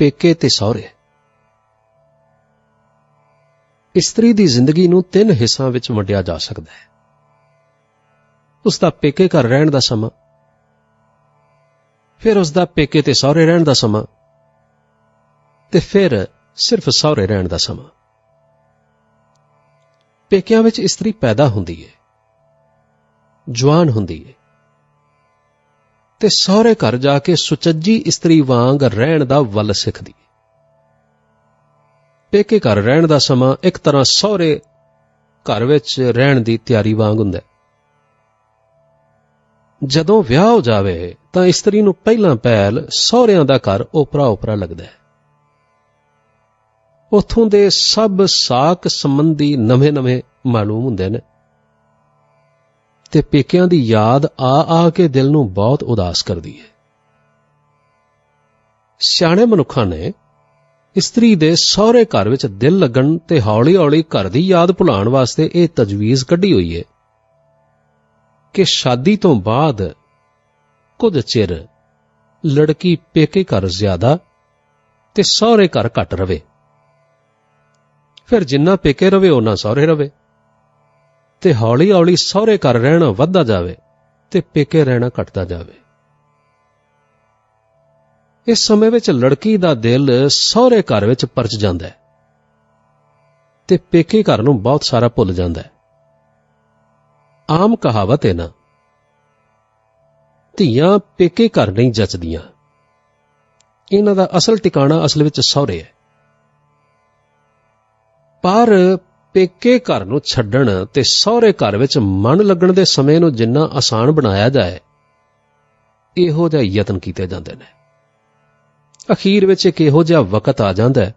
पेके ते सहुरे। इस्त्री दी जिंदगी नूं 3 हिस्सां विच वंडिया जा सकदा है। उसदा पेके घर रहण दा समां, फिर उसदा पेके ते सहुरे रहण दा समां, ते फिर सिर्फ सहुरे रहण दा समां। पेकियां विच इस्त्री पैदा हुंदी है, जवान हुंदी है, ते सहुरे घर जाके सुचज्जी इस्त्री वांग रहण दा वल सिखदी है। पेके घर रहण दा समां एक तरह सहुरे घर विच रहण दी तैयारी वांग हुंदा है। जदों विआह हो जावे तां इस्त्री नूं पहिलां पहल सहुरिਆਂ ਦਾ घर ओपरा ओपरा लगदा है। उत्थों दे सब साक संबंधी नਵੇਂ नਵੇਂ मालूम हुंदे ने, ते पेकिਆਂ ਦੀ याद आ के दिल नूं बहुत उदास करदी है। सियाणे मनुखां ने इस्त्री दे सहुरे घर विच दिल लगण ते हौली हौली घर दी याद भुलाण वास्ते ਇਹ तजवीज़ कढ़ी हुई है कि शादी तो बाद कुछ चिर लड़की पेके घर ज्यादा ते सहुरे घर घट रवे, फिर जिन्ना पेके रवे उन्ना सहुरे रवे, ते हौली हौली सहुरे घर रहना वधदा जावे ते पेके रहना घटदा जावे। इस समय विच लड़की दा दिल सहुरे घर विच परच जांदा है ते पेके घर नूं बहुत सारा भुल जांदा है। आम कहावत है ना, धीआं पेके घर नहीं जचदियां, इन्हां दा असल टिकाणा असल विच सहुरे है। पर पेके घर नूं छड्डण ते सहुरे घर विच मन लगण दे समय नूं जिन्ना आसान बनाया जाए, इहो जिहा यतन कीते जांदे ने। अखीर विच एक इहो जिहा वकत आ जांदा है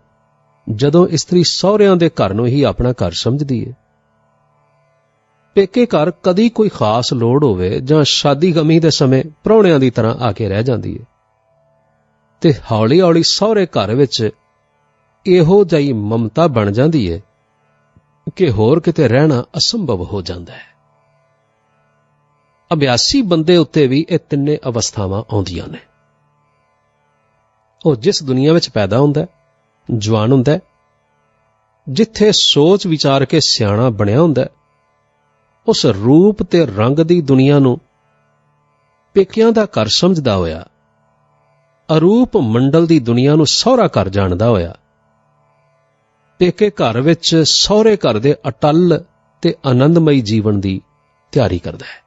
जदों इस्त्री सहुरिਆਂ ਦੇ घर नूं ही अपना घर समझदी है। पेके घर कदी कोई खास लोड़ होवे जां शादी गमी दे समय प्राहुणिਆਂ ਦੀ तरह आके रह जांदी है, ते हौली हौली सहुरे घर विच इहो ਜਿਹੀ ममता बन जांदी है कि होर किते रहना असंभव हो जांदा है। अभ्यासी बंदे उत्ते भी ये तिन्ने अवस्थावां आउंदियां ने। ਉਹ जिस दुनिया विच पैदा हुंदा है, जवान हुंदा है, जिथे सोच विचार के सियाणा बनिया हुंदा है, उस रूप ते रंग दी दुनिया नूं पेकिਆਂ ਦਾ घर समझदा होया, अरूप मंडल दी दुनिया नूं सहुरा घर जाणदा होया, पेके घर विच सहुरे घर दे अटल ते आनंदमई जीवन दी तैयारी करदा है।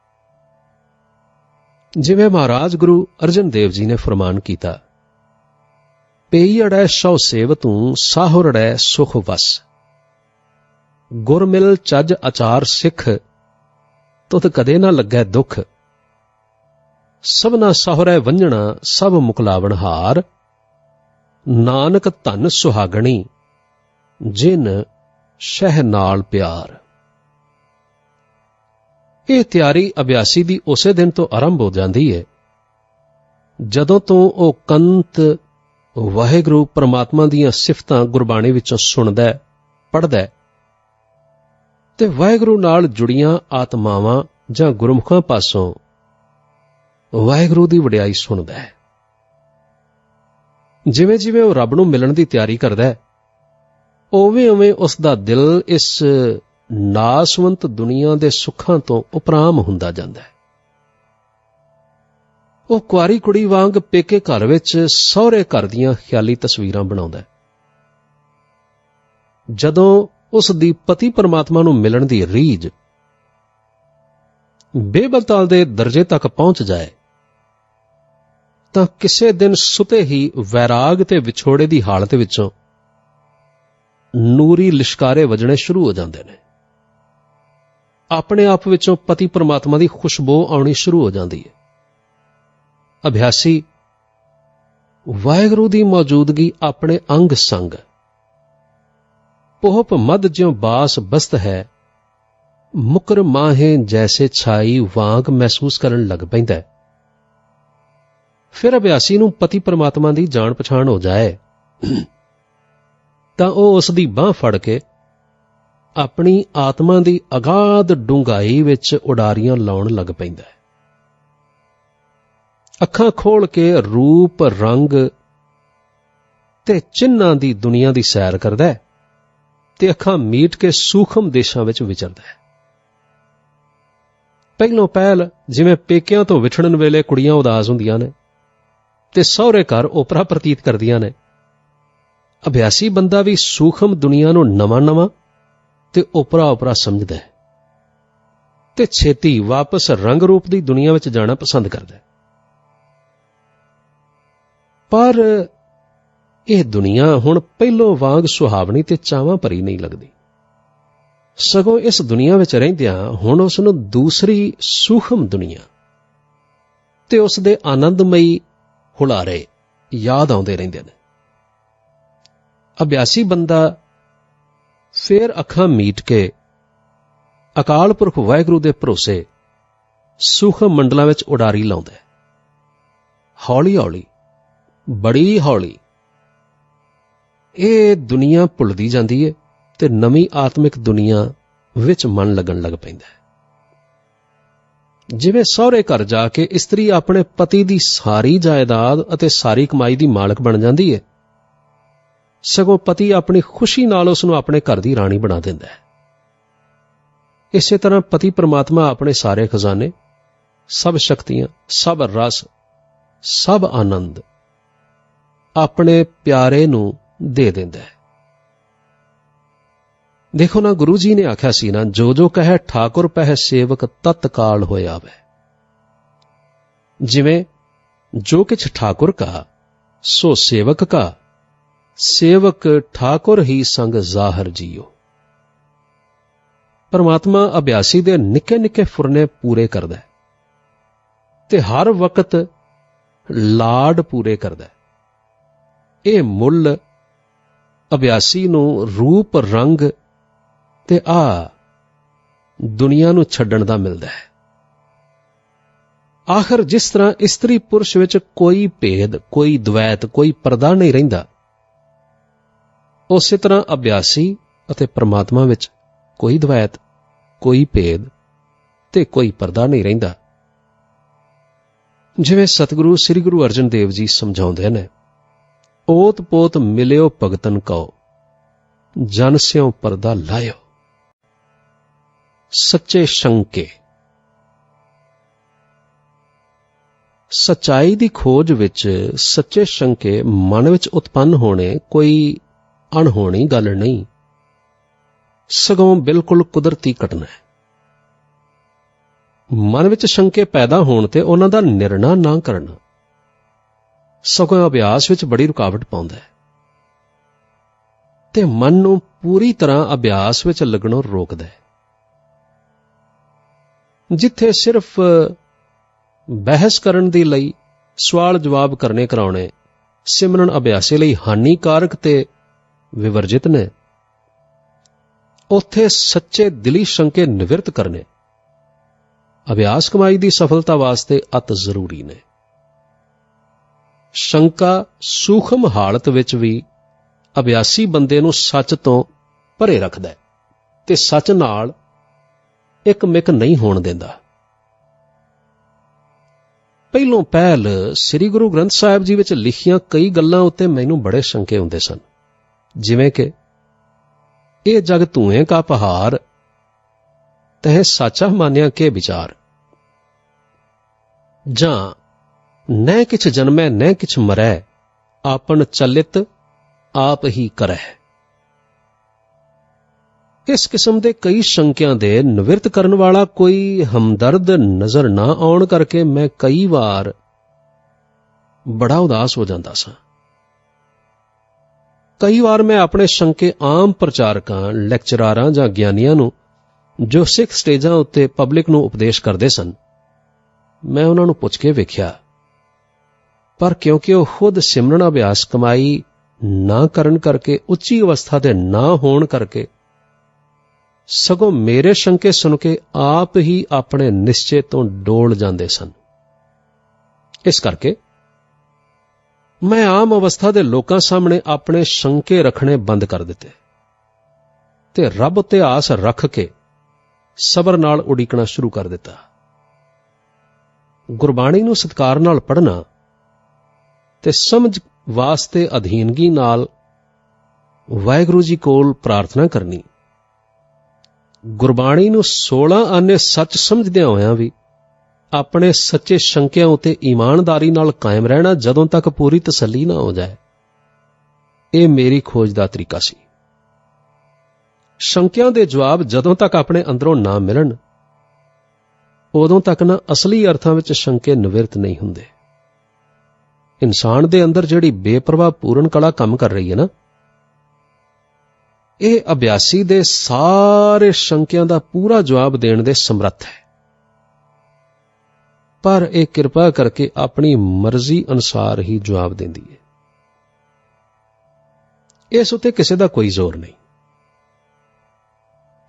जिवें महाराज गुरु अर्जन देव जी ने फरमान कीता, पेईअड़ै सौ सेवतूं साहुरड़ै सुख वस, गुर मिल चज अचार सिख तुत कदे ना लगै दुख, सबना साहुरै वंजणा सब मुकलावण हार, नानक धन सुहागणी जिन शह नाल प्यार। ਇਹ ਤਿਆਰੀ ਅਭਿਆਸੀ ਦੀ ਉਸੇ ਦਿਨ ਤੋਂ ਆਰੰਭ ਹੋ ਜਾਂਦੀ ਹੈ ਜਦੋਂ ਤੋਂ ਉਹ ਕੰਤ ਵਾਹਿਗੁਰੂ ਪਰਮਾਤਮਾ ਦੀਆਂ ਸਿਫਤਾਂ ਗੁਰਬਾਣੀ ਵਿੱਚੋਂ ਸੁਣਦਾ ਹੈ, ਪੜ੍ਹਦਾ ਹੈ, ਤੇ ਵਾਹਿਗੁਰੂ ਨਾਲ ਜੁੜੀਆਂ ਆਤਮਾਵਾਂ ਜਾਂ ਗੁਰਮੁਖਾਂ ਪਾਸੋਂ ਵਾਹਿਗੁਰੂ ਦੀ ਵਡਿਆਈ ਸੁਣਦਾ ਹੈ। ਜਿਵੇਂ ਜਿਵੇਂ ਉਹ ਰੱਬ ਨੂੰ ਮਿਲਣ ਦੀ ਤਿਆਰੀ ਕਰਦਾ ਹੈ, ਉਵੇਂ ਉਵੇਂ ਉਸ ਦਾ ਦਿਲ ਇਸ ਨਾਸਵੰਤ ਦੁਨੀਆ ਦੇ ਸੁੱਖਾਂ ਤੋਂ ਉਪਰਾਮ ਹੁੰਦਾ ਜਾਂਦਾ ਹੈ। ਉਹ ਕੁਆਰੀ ਕੁੜੀ ਵਾਂਗ ਪੇਕੇ ਘਰ ਵਿੱਚ ਸਹੁਰੇ ਘਰ ਦੀਆਂ ਖਿਆਲੀ ਤਸਵੀਰਾਂ ਬਣਾਉਂਦਾ ਹੈ। ਜਦੋਂ ਉਸ ਦੀ ਪਤੀ ਪਰਮਾਤਮਾ ਨੂੰ ਮਿਲਣ ਦੀ ਰੀਝ ਬੇਬਤਾਲ ਦੇ ਦਰਜੇ ਤੱਕ ਪਹੁੰਚ ਜਾਏ ਤਾਂ ਕਿਸੇ ਦਿਨ ਸੁਤੇ ਹੀ ਵੈਰਾਗ ਤੇ ਵਿਛੋੜੇ ਦੀ ਹਾਲਤ ਵਿੱਚੋਂ ਨੂਰੀ ਲਿਸ਼ਕਾਰੇ ਵੱਜਣੇ ਸ਼ੁਰੂ ਹੋ ਜਾਂਦੇ ਨੇ। ਆਪਣੇ ਆਪ ਵਿੱਚੋਂ ਪਤੀ ਪਰਮਾਤਮਾ ਦੀ ਖੁਸ਼ਬੂ ਆਉਣੀ ਸ਼ੁਰੂ ਹੋ ਜਾਂਦੀ ਹੈ। ਅਭਿਆਸੀ ਵਾਹਿਗੁਰੂ ਦੀ ਮੌਜੂਦਗੀ ਆਪਣੇ ਅੰਗ ਸੰਗ ਪੋਹਪ ਮਦ ਜਿਉਂ ਬਾਸ ਬਸਤ ਹੈ, ਮੁਕਰ ਮਾਹੇ ਜੈਸੇ ਛਾਈ ਵਾਂਗ ਮਹਿਸੂਸ ਕਰਨ ਲੱਗ ਪੈਂਦਾ ਹੈ। ਫਿਰ ਅਭਿਆਸੀ ਨੂੰ ਪਤੀ ਪਰਮਾਤਮਾ ਦੀ ਜਾਣ ਪਛਾਣ ਹੋ ਜਾਏ ਤਾਂ ਉਹ ਉਸ ਦੀ ਬਾਂਹ ਫੜ ਕੇ ਆਪਣੀ ਆਤਮਾ ਦੀ ਅਗਾਧ ਡੂੰਘਾਈ ਵਿੱਚ ਉਡਾਰੀਆਂ ਲਾਉਣ ਲੱਗ ਪੈਂਦਾ ਹੈ। ਅੱਖਾਂ ਖੋਲ ਕੇ ਰੂਪ ਰੰਗ ਤੇ ਚਿੰਨ੍ਹਾਂ ਦੀ ਦੁਨੀਆ ਦੀ ਸੈਰ ਕਰਦਾ ਹੈ ਤੇ ਅੱਖਾਂ ਮੀਟ ਕੇ ਸੂਖਮ ਦੇਸ਼ਾਂ ਵਿੱਚ ਵਿਚਰਦਾ ਹੈ। ਪਹਿਲੋਂ ਪਹਿਲ ਜਿਵੇਂ ਪੇਕਿਆਂ ਤੋਂ ਵਿਛੜਨ ਵੇਲੇ ਕੁੜੀਆਂ ਉਦਾਸ ਹੁੰਦੀਆਂ ਨੇ ਤੇ ਸਹੁਰੇ ਘਰ ਓਪਰਾ ਪ੍ਰਤੀਤ ਕਰਦੀਆਂ ਨੇ, ਅਭਿਆਸੀ ਬੰਦਾ ਵੀ ਸੂਖਮ ਦੁਨੀਆ ਨੂੰ ਨਵਾਂ-ਨਵਾਂ ਤੇ ਓਪਰਾ ਸਮਝਦਾ ਹੈ ਤੇ ਛੇਤੀ ਵਾਪਸ ਰੰਗ ਰੂਪ ਦੀ ਦੁਨੀਆ ਵਿੱਚ ਜਾਣਾ ਪਸੰਦ ਕਰਦਾ ਹੈ। ਪਰ ਇਹ ਦੁਨੀਆ ਹੁਣ ਪਹਿਲੋਂ ਵਾਂਗ ਸੁਹਾਵਣੀ ਤੇ ਚਾਵਾਂ ਭਰੀ ਨਹੀਂ ਲੱਗਦੀ, ਸਗੋਂ ਇਸ ਦੁਨੀਆ ਵਿੱਚ ਰਹਿੰਦਿਆਂ ਹੁਣ ਉਸ ਨੂੰ ਦੂਸਰੀ ਸੂਖਮ ਦੁਨੀਆ ਤੇ ਉਸ ਦੇ ਆਨੰਦਮਈ ਹੁਲਾਰੇ ਯਾਦ ਆਉਂਦੇ ਰਹਿੰਦੇ ਨੇ। ਅਭਿਆਸੀ ਬੰਦਾ ਫੇਰ ਅੱਖਾਂ ਮੀਟ ਕੇ ਅਕਾਲ ਪੁਰਖ ਵਾਹਿਗੁਰੂ ਦੇ ਭਰੋਸੇ ਸੂਖਮ ਮੰਡਲਾਂ ਵਿੱਚ ਉਡਾਰੀ ਲਾਉਂਦਾ ਹੈ। ਹੌਲੀ-ਹੌਲੀ, ਬੜੀ ਹੌਲੀ ਇਹ ਦੁਨੀਆ ਭੁੱਲਦੀ ਜਾਂਦੀ ਹੈ ਤੇ ਨਵੀਂ ਆਤਮਿਕ ਦੁਨੀਆ ਵਿੱਚ ਮਨ ਲੱਗਣ ਲੱਗ ਪੈਂਦਾ ਹੈ। ਜਿਵੇਂ ਸਹੁਰੇ ਘਰ ਜਾ ਕੇ ਇਸਤਰੀ ਆਪਣੇ ਪਤੀ ਦੀ ਸਾਰੀ ਜਾਇਦਾਦ ਅਤੇ ਸਾਰੀ ਕਮਾਈ ਦੀ ਮਾਲਕ ਬਣ ਜਾਂਦੀ ਹੈ, ਸਗੋਂ ਪਤੀ ਆਪਣੀ ਖੁਸ਼ੀ ਨਾਲ ਉਸ ਨੂੰ ਆਪਣੇ ਘਰ ਦੀ ਰਾਣੀ ਬਣਾ ਦਿੰਦਾ ਹੈ। ਇਸੇ ਤਰ੍ਹਾਂ ਪਤੀ ਪਰਮਾਤਮਾ ਆਪਣੇ ਸਾਰੇ ਖਜ਼ਾਨੇ, ਸਭ ਸ਼ਕਤੀਆਂ, ਸਭ ਰਸ, ਸਭ ਆਨੰਦ ਆਪਣੇ ਪਿਆਰੇ ਨੂੰ ਦੇ ਦਿੰਦਾ ਹੈ। ਦੇਖੋ ਨਾ, ਗੁਰੂ ਜੀ ਨੇ ਆਖਿਆ ਸੀ ਨਾ, ਜੋ ਜੋ ਕਹੈ ਠਾਕੁਰ ਪਹਿ ਸੇਵਕ ਤਤਕਾਲ ਹੋਇ ਆਵੈ। ਜਿਵੇਂ ਜੋ ਕਿਛ ਠਾਕੁਰ ਕਾ ਸੋ ਸੇਵਕ ਕਾ, ਸੇਵਕ ਠਾਕੁਰ ਹੀ ਸੰਗ ਜ਼ਾਹਰ ਜੀਓ। ਪਰਮਾਤਮਾ ਅਭਿਆਸੀ ਦੇ ਨਿੱਕੇ ਨਿੱਕੇ ਫੁਰਨੇ ਪੂਰੇ ਕਰਦਾ ਹੈ ਤੇ ਹਰ ਵਕਤ ਲਾਡ ਪੂਰੇ ਕਰਦਾ ਹੈ। ਇਹ ਮੁੱਲ ਅਭਿਆਸੀ ਨੂੰ ਰੂਪ ਰੰਗ ਤੇ ਦੁਨੀਆ ਨੂੰ ਛੱਡਣ ਦਾ ਮਿਲਦਾ ਹੈ। ਆਖਰ ਜਿਸ ਤਰ੍ਹਾਂ ਇਸਤਰੀ ਪੁਰਸ਼ ਵਿੱਚ ਕੋਈ ਭੇਦ, ਕੋਈ ਦਵੈਤ, ਕੋਈ ਪਰਦਾ ਨਹੀਂ ਰਹਿੰਦਾ, ਉਸੇ ਤਰ੍ਹਾਂ ਅਭਿਆਸੀ ਅਤੇ ਪਰਮਾਤਮਾ ਵਿੱਚ ਕੋਈ ਦਵੈਤ, ਕੋਈ ਭੇਦ ਤੇ ਕੋਈ ਪਰਦਾ ਨਹੀਂ ਰਹਿੰਦਾ। ਜਿਵੇਂ ਸਤਿਗੁਰੂ ਸ੍ਰੀ ਗੁਰੂ ਅਰਜਨ ਦੇਵ ਜੀ ਸਮਝਾਉਂਦੇ ਨੇ, ਓਤ ਪੋਤ ਮਿਲਿਓ ਭਗਤਨ ਕਉ, ਜਨ ਸਿਉ ਪਰਦਾ ਲਾਇਓ। ਸੱਚੇ ਸ਼ੰਕੇ, ਸੱਚਾਈ ਦੀ ਖੋਜ ਵਿੱਚ ਸੱਚੇ ਸ਼ੰਕੇ ਮਨ ਵਿੱਚ ਉਤਪੰਨ ਹੋਣੇ ਕੋਈ ਅਣਹੋਣੀ ਗੱਲ ਨਹੀਂ, ਸਗੋਂ ਬਿਲਕੁਲ ਕੁਦਰਤੀ ਘਟਨਾ ਹੈ। ਮਨ ਵਿੱਚ ਸ਼ੰਕੇ ਪੈਦਾ ਹੋਣ ਤੇ ਉਹਨਾਂ ਦਾ ਨਿਰਣਾ ਨਾ ਕਰਨਾ ਸਗੋਂ ਅਭਿਆਸ ਵਿੱਚ ਬੜੀ ਰੁਕਾਵਟ ਪਾਉਂਦਾ ਹੈ ਤੇ ਮਨ ਨੂੰ ਪੂਰੀ ਤਰ੍ਹਾਂ ਅਭਿਆਸ ਵਿੱਚ ਲੱਗਣੋਂ ਰੋਕਦਾ ਹੈ। ਜਿੱਥੇ ਸਿਰਫ ਬਹਿਸ ਕਰਨ ਦੇ ਲਈ ਸਵਾਲ ਜਵਾਬ ਕਰਨੇ ਕਰਾਉਣੇ ਸਿਮਰਨ ਅਭਿਆਸੀ ਲਈ ਹਾਨੀਕਾਰਕ ਤੇ ਵਿਵਰਜਿਤ ਨੇ, ਉੱਥੇ ਸੱਚੇ ਦਿਲੀ ਸ਼ੰਕੇ ਨਿਵਰਤ ਕਰਨੇ ਅਭਿਆਸ ਕਮਾਈ ਦੀ ਸਫਲਤਾ ਵਾਸਤੇ ਅਤ ਜ਼ਰੂਰੀ ਨੇ। ਸ਼ੰਕਾ ਸੂਖਮ ਹਾਲਤ ਵਿੱਚ ਵੀ ਅਭਿਆਸੀ ਬੰਦੇ ਨੂੰ ਸੱਚ ਤੋਂ ਭਰੇ ਰੱਖਦਾ ਹੈ ਤੇ ਸੱਚ ਨਾਲ ਇੱਕ ਮਿਕ ਨਹੀਂ ਹੋਣ ਦਿੰਦਾ। ਪਹਿਲੋਂ ਪਹਿਲ ਸ੍ਰੀ ਗੁਰੂ ਗ੍ਰੰਥ ਸਾਹਿਬ ਜੀ ਵਿੱਚ ਲਿਖੀਆਂ ਕਈ ਗੱਲਾਂ ਉੱਤੇ ਮੈਨੂੰ ਬੜੇ ਸ਼ੰਕੇ ਹੁੰਦੇ ਸਨ, ਜਿਵੇਂ ਕਿ ਇਹ ਜਗ ਧੂਏ ਕਾ ਪਹਾੜ, ਤਹਿ ਸਾਚਾ ਮਾਨਿਆ ਕੇ ਵਿਚਾਰ, ਜਾਂ ਨਹਿ ਕਿਛ ਜਨਮੈ ਨਹਿ ਕਿਛ ਮਰੈ, ਆਪਨ ਚਲਿਤ ਆਪ ਹੀ ਕਰੈ। ਇਸ ਕਿਸਮ ਦੇ ਕਈ ਸ਼ੰਕਿਆਂ ਦੇ ਨਿਵਰਤ ਕਰਨ ਵਾਲਾ ਕੋਈ ਹਮਦਰਦ ਨਜ਼ਰ ਨਾ ਆਉਣ ਕਰਕੇ ਮੈਂ ਕਈ ਵਾਰ ਬੜਾ ਉਦਾਸ ਹੋ ਜਾਂਦਾ ਸਾਂ। ਕਈ ਵਾਰ ਮੈਂ ਆਪਣੇ ਸ਼ੰਕੇ ਆਮ ਪ੍ਰਚਾਰਕਾਂ, ਲੈਕਚਰਾਰਾਂ ਜਾਂ ਗਿਆਨੀਆਂ ਨੂੰ ਜੋ ਸਿੱਖ ਸਟੇਜਾਂ ਉੱਤੇ ਪਬਲਿਕ ਨੂੰ ਉਪਦੇਸ਼ ਕਰਦੇ ਸਨ, ਮੈਂ ਉਹਨਾਂ ਨੂੰ ਪੁੱਛ ਕੇ ਵੇਖਿਆ, ਪਰ ਕਿਉਂਕਿ ਉਹ ਖੁਦ ਸਿਮਰਨ ਅਭਿਆਸ ਕਮਾਈ ਨਾ ਕਰਨ ਕਰਕੇ, ਉੱਚੀ ਅਵਸਥਾ ਦੇ ਨਾ ਹੋਣ ਕਰਕੇ, ਸਗੋਂ ਮੇਰੇ ਸ਼ੰਕੇ ਸੁਣ ਕੇ ਆਪ ਹੀ ਆਪਣੇ ਨਿਸ਼ਚੇ ਤੋਂ ਡੋਲ ਜਾਂਦੇ ਸਨ। ਇਸ ਕਰਕੇ ਮੈਂ ਆਮ ਅਵਸਥਾ ਦੇ ਲੋਕਾਂ ਸਾਹਮਣੇ ਆਪਣੇ ਸ਼ੰਕੇ ਰੱਖਣੇ ਬੰਦ ਕਰ ਦਿੱਤੇ ਤੇ ਰੱਬ ਉੱਤੇ ਆਸ ਰੱਖ ਕੇ ਸਬਰ ਨਾਲ ਉਡੀਕਣਾ ਸ਼ੁਰੂ ਕਰ ਦਿੱਤਾ। ਗੁਰਬਾਣੀ ਨੂੰ ਸਤਿਕਾਰ ਨਾਲ ਪੜ੍ਹਨਾ ਤੇ ਸਮਝ ਵਾਸਤੇ ਅਧੀਨਗੀ ਨਾਲ ਵਾਹਿਗੁਰੂ ਜੀ ਕੋਲ ਪ੍ਰਾਰਥਨਾ ਕਰਨੀ। ਗੁਰਬਾਣੀ ਨੂੰ 16 ਆਨੇ ਸੱਚ ਸਮਝਦਿਆਂ ਹੋਇਆਂ ਵੀ ਆਪਣੇ ਸੱਚੇ ਸ਼ੰਕਿਆਂ ਉਤੇ ਈਮਾਨਦਾਰੀ ਨਾਲ ਕਾਇਮ ਰਹਿਣਾ ਜਦੋਂ ਤੱਕ ਪੂਰੀ ਤਸੱਲੀ ਨਾ ਹੋ ਜਾਏ, ਇਹ ਮੇਰੀ ਖੋਜ ਦਾ ਤਰੀਕਾ ਸੀ। ਸ਼ੰਕਿਆਂ ਦੇ ਜਵਾਬ ਜਦੋਂ ਤੱਕ ਆਪਣੇ ਅੰਦਰੋਂ ਨਾ ਮਿਲਣ, ਉਦੋਂ ਤੱਕ ਨਾ ਅਸਲੀ ਅਰਥਾਂ ਵਿੱਚ ਸ਼ੰਕੇ ਨਿਵਰਤ ਨਹੀਂ ਹੁੰਦੇ। ਇਨਸਾਨ ਦੇ ਅੰਦਰ ਜਿਹੜੀ ਬੇਪਰਵਾਹ ਪੂਰਨ ਕਲਾ ਕੰਮ ਕਰ ਰਹੀ ਹੈ ਨਾ, ਇਹ ਅਭਿਆਸੀ ਦੇ ਸਾਰੇ ਸ਼ੰਕਿਆਂ ਦਾ ਪੂਰਾ ਜਵਾਬ ਦੇਣ ਦੇ ਸਮਰੱਥ ਹੈ। ਪਰ ਇਹ ਕਿਰਪਾ ਕਰਕੇ ਆਪਣੀ ਮਰਜ਼ੀ ਅਨੁਸਾਰ ਹੀ ਜਵਾਬ ਦਿੰਦੀ ਹੈ। ਇਸ ਉੱਤੇ ਕਿਸੇ ਦਾ ਕੋਈ ਜ਼ੋਰ ਨਹੀਂ।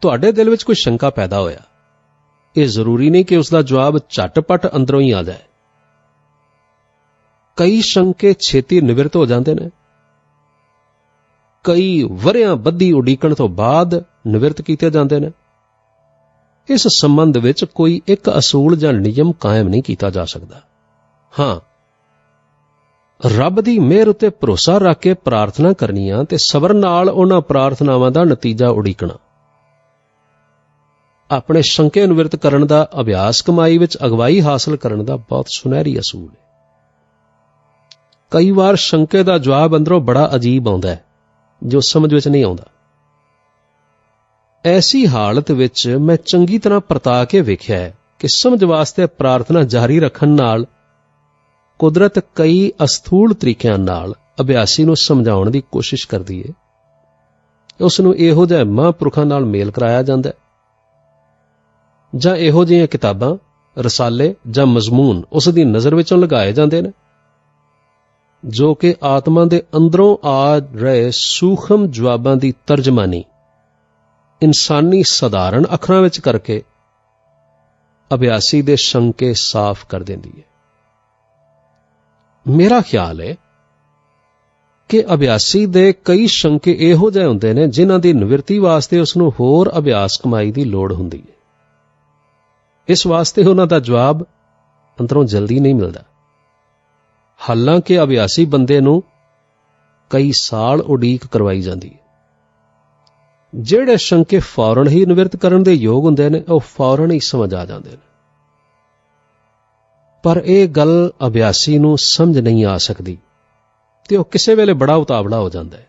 ਤੁਹਾਡੇ ਦਿਲ ਵਿੱਚ ਕੋਈ ਸ਼ੰਕਾ ਪੈਦਾ ਹੋਇਆ, ਇਹ ਜ਼ਰੂਰੀ ਨਹੀਂ ਕਿ ਉਸ ਦਾ ਜਵਾਬ ਝਟਪਟ ਅੰਦਰੋਂ ਹੀ ਆ ਜਾਏ। ਕਈ ਸ਼ੰਕੇ ਛੇਤੀ ਨਿਵਰਤ ਹੋ ਜਾਂਦੇ ਨੇ, ਕਈ ਵਰ੍ਹਿਆਂ ਬੱਧੀ ਉਡੀਕਣ ਤੋਂ ਬਾਅਦ ਨਿਵਰਤ ਕੀਤੇ ਜਾਂਦੇ ਨੇ। ਇਸ ਸੰਬੰਧ ਵਿੱਚ ਕੋਈ ਇੱਕ ਅਸੂਲ ਜਾਂ ਨਿਯਮ ਕਾਇਮ ਨਹੀਂ ਕੀਤਾ ਜਾ ਸਕਦਾ। ਹਾਂ, ਰੱਬ ਦੀ ਮਿਹਰ ਉੱਤੇ ਭਰੋਸਾ ਰੱਖ ਕੇ ਪ੍ਰਾਰਥਨਾ ਕਰਨੀਆਂ ਤੇ ਸਬਰ ਨਾਲ ਉਹਨਾਂ ਪ੍ਰਾਰਥਨਾਵਾਂ ਦਾ ਨਤੀਜਾ ਉਡੀਕਣਾ ਆਪਣੇ ਸ਼ੰਕੇ ਨਿਵਰਤ ਕਰਨ ਦਾ ਅਭਿਆਸ ਕਮਾਈ ਵਿੱਚ ਅਗਵਾਈ ਹਾਸਲ ਕਰਨ ਦਾ ਬਹੁਤ ਸੁਨਹਿਰੀ ਅਸੂਲ ਹੈ। ਕਈ ਵਾਰ ਸ਼ੰਕੇ ਦਾ ਜਵਾਬ ਅੰਦਰੋਂ ਬੜਾ ਅਜੀਬ ਆਉਂਦਾ ਹੈ, ਜੋ ਸਮਝ ਵਿੱਚ ਨਹੀਂ ਆਉਂਦਾ। ਐਸੀ ਹਾਲਤ ਵਿੱਚ ਮੈਂ ਚੰਗੀ ਤਰ੍ਹਾਂ ਪਰਤਾ ਕੇ ਵੇਖਿਆ ਹੈ ਕਿ ਸਮਝ ਵਾਸਤੇ ਪ੍ਰਾਰਥਨਾ ਜਾਰੀ ਰੱਖਣ ਨਾਲ ਕੁਦਰਤ ਕਈ ਅਸਥੂਲ ਤਰੀਕਿਆਂ ਨਾਲ ਅਭਿਆਸੀ ਨੂੰ ਸਮਝਾਉਣ ਦੀ ਕੋਸ਼ਿਸ਼ ਕਰਦੀ ਹੈ। ਉਸ ਨੂੰ ਇਹੋ ਜਿਹੇ ਮਹਾਂਪੁਰਖਾਂ ਨਾਲ ਮੇਲ ਕਰਾਇਆ ਜਾਂਦਾ ਹੈ, ਜਾਂ ਇਹੋ ਜਿਹੀਆਂ ਕਿਤਾਬਾਂ, ਰਸਾਲੇ ਜਾਂ ਮਜ਼ਮੂਨ ਉਸ ਦੀ ਨਜ਼ਰ ਵਿੱਚੋਂ ਲਗਾਏ ਜਾਂਦੇ ਨੇ, ਜੋ ਕਿ ਆਤਮਾ ਦੇ ਅੰਦਰੋਂ ਆ ਰਹੇ ਸੂਖਮ ਜਵਾਬਾਂ ਦੀ ਤਰਜਮਾਨੀ ਇਨਸਾਨੀ ਸਧਾਰਨ ਅੱਖਰਾਂ ਵਿੱਚ ਕਰਕੇ ਅਭਿਆਸੀ ਦੇ ਸ਼ੰਕੇ ਸਾਫ਼ ਕਰ ਦਿੰਦੀ ਹੈ। ਮੇਰਾ ਖਿਆਲ ਹੈ ਕਿ ਅਭਿਆਸੀ ਦੇ ਕਈ ਸ਼ੰਕੇ ਇਹੋ ਜਿਹੇ ਹੁੰਦੇ ਨੇ ਜਿਨ੍ਹਾਂ ਦੀ ਨਿਵਰਤੀ ਵਾਸਤੇ ਉਸ ਨੂੰ ਹੋਰ ਅਭਿਆਸ ਕਮਾਈ ਦੀ ਲੋੜ ਹੁੰਦੀ ਹੈ। ਇਸ ਵਾਸਤੇ ਉਹਨਾਂ ਦਾ ਜਵਾਬ ਅੰਦਰੋਂ ਜਲਦੀ ਨਹੀਂ ਮਿਲਦਾ। ਹਾਲਾਂਕਿ ਅਭਿਆਸੀ ਬੰਦੇ ਨੂੰ ਕਈ ਸਾਲ ਉਡੀਕ ਕਰਵਾਈ ਜਾਂਦੀ ਹੈ। ਜਿਹੜੇ ਸ਼ੰਕੇ ਫੌਰਨ ਹੀ ਨਿਵਰਤ ਕਰਨ ਦੇ ਯੋਗ ਹੁੰਦੇ ਨੇ, ਉਹ ਫੌਰਨ ਹੀ ਸਮਝ ਆ ਜਾਂਦੇ ਨੇ। ਪਰ ਇਹ ਗੱਲ ਅਭਿਆਸੀ ਨੂੰ ਸਮਝ ਨਹੀਂ ਆ ਸਕਦੀ ਤੇ ਉਹ ਕਿਸੇ ਵੇਲੇ ਬੜਾ ਉਤਾਵਲਾ ਹੋ ਜਾਂਦਾ ਹੈ।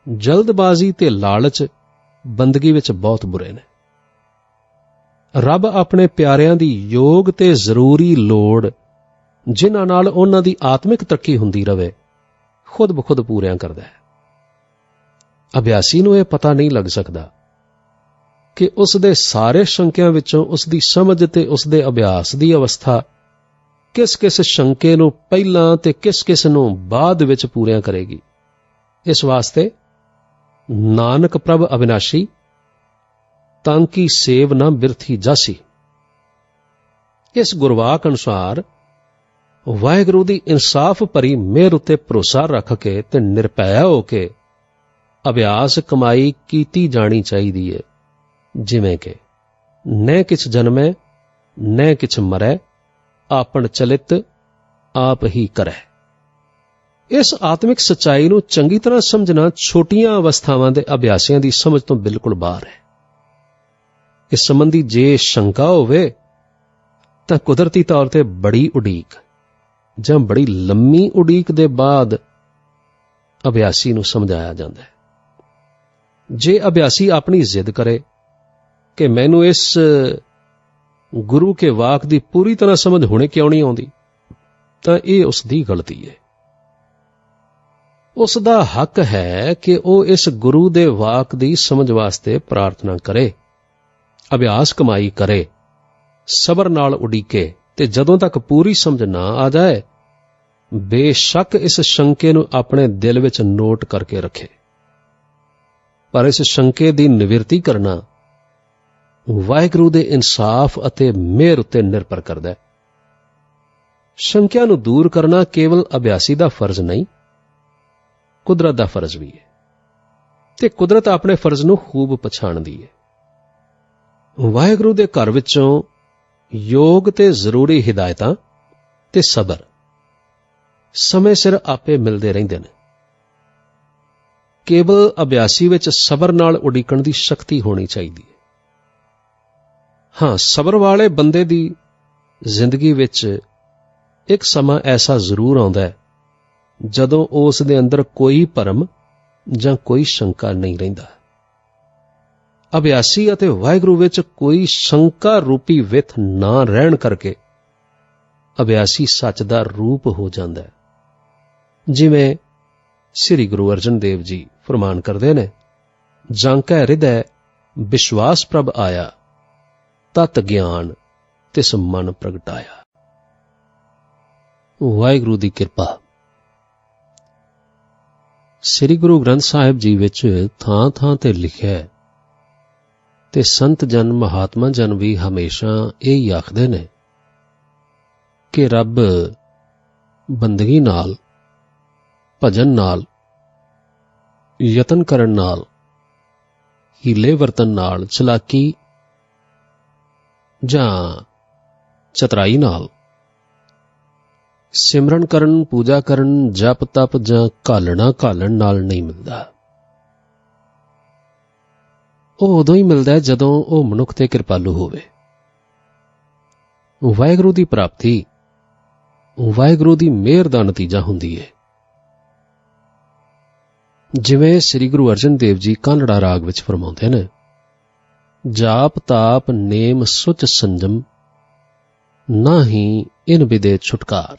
ਜਲਦਬਾਜ਼ੀ ਤੇ ਲਾਲਚ ਬੰਦਗੀ ਵਿੱਚ ਬਹੁਤ ਬੁਰੇ ਨੇ। ਰੱਬ ਆਪਣੇ ਪਿਆਰਿਆਂ ਦੀ ਯੋਗ ਤੇ ਜ਼ਰੂਰੀ ਲੋੜ, ਜਿਨ੍ਹਾਂ ਨਾਲ ਉਹਨਾਂ ਦੀ ਆਤਮਿਕ ਤਰੱਕੀ ਹੁੰਦੀ ਰਹੇ, ਖੁਦ ਬਖੁਦ ਪੂਰਿਆਂ ਕਰਦਾ ਹੈ। ਅਭਿਆਸੀ ਨੂੰ ਇਹ ਪਤਾ ਨਹੀਂ ਲੱਗ ਸਕਦਾ ਕਿ ਉਸ ਦੇ ਸਾਰੇ ਸ਼ੰਕਿਆਂ ਵਿੱਚੋਂ ਉਸ ਦੀ ਸਮਝ ਤੇ ਉਸ ਦੇ ਅਭਿਆਸ ਦੀ ਅਵਸਥਾ ਕਿਸ ਸ਼ੰਕੇ ਨੂੰ ਪਹਿਲਾਂ ਤੇ ਕਿਸ ਨੂੰ ਬਾਅਦ ਵਿੱਚ ਪੂਰਿਆਂ ਕਰੇਗੀ। ਇਸ ਵਾਸਤੇ ਨਾਨਕ ਪ੍ਰਭ ਅਵਿਨਾਸ਼ੀ ਤਾਂ ਕਿ ਸੇਵ ਨਾ ਬਿਰਥੀ ਜਾਸੀ। ਇਸ ਗੁਰਵਾਕ ਅਨੁਸਾਰ ਵਾਹਿਗੁਰੂ ਦੀ ਇਨਸਾਫ ਭਰੀ ਮਿਹਰ ਉੱਤੇ ਭਰੋਸਾ ਰੱਖ ਕੇ ਤੇ ਨਿਰਭੈ ਹੋ ਕੇ ਅਭਿਆਸ ਕਮਾਈ ਕੀਤੀ ਜਾਣੀ ਚਾਹੀਦੀ ਹੈ, ਜਿਵੇਂ ਕਿ ਨਹਿ ਕਿਛ ਜਨਮੈ ਨਹਿ ਕਿਛ ਮਰੈ, ਆਪਣ ਚਲਿਤ ਆਪ ਹੀ ਕਰੈ। ਇਸ ਆਤਮਿਕ ਸੱਚਾਈ ਨੂੰ ਚੰਗੀ ਤਰ੍ਹਾਂ ਸਮਝਣਾ ਛੋਟੀਆਂ ਅਵਸਥਾਵਾਂ ਦੇ ਅਭਿਆਸੀਆਂ ਦੀ ਸਮਝ ਤੋਂ ਬਿਲਕੁਲ ਬਾਹਰ ਹੈ। ਇਸ ਸੰਬੰਧੀ ਜੇ ਸ਼ੰਕਾ ਹੋਵੇ ਤਾਂ ਕੁਦਰਤੀ ਤੌਰ ਤੇ ਬੜੀ ਉਡੀਕ ਜਾਂ ਬੜੀ ਲੰਮੀ ਉਡੀਕ ਦੇ ਬਾਅਦ ਅਭਿਆਸੀ ਨੂੰ ਸਮਝਾਇਆ ਜਾਂਦਾ ਹੈ। ਜੇ ਅਭਿਆਸੀ ਆਪਣੀ ਜ਼ਿੱਦ ਕਰੇ ਕਿ ਮੈਨੂੰ ਇਸ ਗੁਰੂ ਕੇ ਵਾਕ ਦੀ ਪੂਰੀ ਤਰ੍ਹਾਂ ਸਮਝ ਹੁਣੇ ਕਿਉਂ ਨਹੀਂ ਆਉਂਦੀ, ਤਾਂ ਇਹ ਉਸ ਦੀ ਗਲਤੀ ਹੈ। ਉਸ ਦਾ ਹੱਕ ਹੈ ਕਿ ਉਹ ਇਸ ਗੁਰੂ ਦੇ ਵਾਕ ਦੀ ਸਮਝ ਵਾਸਤੇ ਪ੍ਰਾਰਥਨਾ ਕਰੇ, ਅਭਿਆਸ ਕਮਾਈ ਕਰੇ, ਸਬਰ ਨਾਲ ਉਡੀਕੇ, ਤੇ ਜਦੋਂ ਤੱਕ ਪੂਰੀ ਸਮਝ ਨਾ ਆ ਜਾਏ ਬੇਸ਼ੱਕ ਇਸ ਸ਼ੰਕੇ ਨੂੰ ਆਪਣੇ ਦਿਲ ਵਿੱਚ ਨੋਟ ਕਰਕੇ ਰੱਖੇ। ਪਰ ਇਸ ਸ਼ੰਕੇ ਦੀ ਨਿਵਰਤੀ ਕਰਨਾ ਵਾਹਿਗੁਰੂ ਦੇ ਇਨਸਾਫ ਅਤੇ ਮਿਹਰ ਉੱਤੇ ਨਿਰਭਰ ਕਰਦਾ ਹੈ। ਸ਼ੰਕਿਆਂ ਨੂੰ ਦੂਰ ਕਰਨਾ ਕੇਵਲ ਅਭਿਆਸੀ ਦਾ ਫਰਜ਼ ਨਹੀਂ, ਕੁਦਰਤ ਦਾ ਫਰਜ਼ ਵੀ ਹੈ, ਤੇ ਕੁਦਰਤ ਆਪਣੇ ਫਰਜ਼ ਨੂੰ ਖੂਬ ਪਛਾਣਦੀ ਹੈ। ਵਾਹਿਗੁਰੂ ਦੇ ਘਰ ਵਿੱਚੋਂ ਯੋਗ ਤੇ ਜ਼ਰੂਰੀ ਹਿਦਾਇਤਾਂ ਤੇ ਸਬਰ ਸਮੇਂ ਸਿਰ ਆਪੇ ਮਿਲਦੇ ਰਹਿੰਦੇ ਨੇ। ਕੇਵਲ ਅਭਿਆਸੀ ਵਿੱਚ ਸਬਰ ਨਾਲ ਉਡੀਕਣ ਦੀ ਸ਼ਕਤੀ ਹੋਣੀ ਚਾਹੀਦੀ ਹੈ। ਹਾਂ, ਸਬਰ ਵਾਲੇ ਬੰਦੇ ਦੀ ਜ਼ਿੰਦਗੀ ਵਿੱਚ ਇੱਕ ਸਮਾਂ ਐਸਾ ਜ਼ਰੂਰ ਆਉਂਦਾ ਹੈ ਜਦੋਂ ਉਸ ਦੇ ਅੰਦਰ ਕੋਈ ਭਰਮ ਜਾਂ ਕੋਈ ਸ਼ੰਕਾ ਨਹੀਂ ਰਹਿੰਦਾ। ਅਭਿਆਸੀ ਅਤੇ ਵਾਹਿਗੁਰੂ ਵਿੱਚ ਕੋਈ ਸ਼ੰਕਾ ਰੂਪੀ ਵਿੱਥ ਨਾ ਰਹਿਣ ਕਰਕੇ ਅਭਿਆਸੀ ਸੱਚ ਦਾ ਰੂਪ ਹੋ ਜਾਂਦਾ ਹੈ। ਜਿਵੇਂ ਸ੍ਰੀ ਗੁਰੂ ਅਰਜਨ ਦੇਵ ਜੀ ਫਰਮਾਨ ਕਰਦੇ ਨੇ, ਜਾਂ ਕੈ ਹਿਰਦੈ ਵਿਸ਼ਵਾਸ ਪ੍ਰਭ ਆਇਆ, ਤਤ ਗਿਆਨ ਤਿਸ ਮਨ ਪ੍ਰਗਟਾਇਆ। ਵਾਹਿਗੁਰੂ ਦੀ ਕਿਰਪਾ। ਸ੍ਰੀ ਗੁਰੂ ਗ੍ਰੰਥ ਸਾਹਿਬ ਜੀ ਵਿੱਚ ਥਾਂ ਥਾਂ ਤੇ ਲਿਖਿਆ ਹੈ ਤੇ ਸੰਤ ਜਨ ਮਹਾਤਮਾ ਜਨ ਵੀ ਹਮੇਸ਼ਾ ਇਹ ਹੀ ਆਖਦੇ ਨੇ ਕਿ ਰੱਬ ਬੰਦਗੀ ਨਾਲ, ਭਜਨ ਨਾਲ, ਯਤਨ ਕਰਨ ਨਾਲ, ਹੀਲੇ ਵਰਤਨ ਨਾਲ, ਚਲਾਕੀ ਜਾਂ ਚਤਰਾਈ ਨਾਲ, ਸਿਮਰਨ ਕਰਨ, ਪੂਜਾ ਕਰਨ, ਜਪ ਤਪ ਜਾਂ ਘਾਲਣਾ ਘਾਲਣ ਨਾਲ ਨਹੀਂ ਮਿਲਦਾ। ਉਹ ਉਦੋਂ ਹੀ ਮਿਲਦਾ ਜਦੋਂ ਉਹ ਮਨੁੱਖ ਤੇ ਕਿਰਪਾਲੂ ਹੋਵੇ। ਵਾਹਿਗੁਰੂ ਦੀ ਪ੍ਰਾਪਤੀ ਵਾਹਿਗੁਰੂ ਦੀ ਮਿਹਰ ਦਾ ਨਤੀਜਾ ਹੁੰਦੀ ਹੈ। ਜਿਵੇਂ ਸ੍ਰੀ ਗੁਰੂ ਅਰਜਨ ਦੇਵ ਜੀ ਕਾਨੜਾ ਰਾਗ ਵਿੱਚ ਫਰਮਾਉਂਦੇ ਨੇ, ਜਾਪ ਤਾਪ ਨੇਮ ਸੁਚ ਸੰਜਮ, ਨਾਹੀਂ ਇਨ ਬਿਦੇ ਛੁਟਕਾਰ।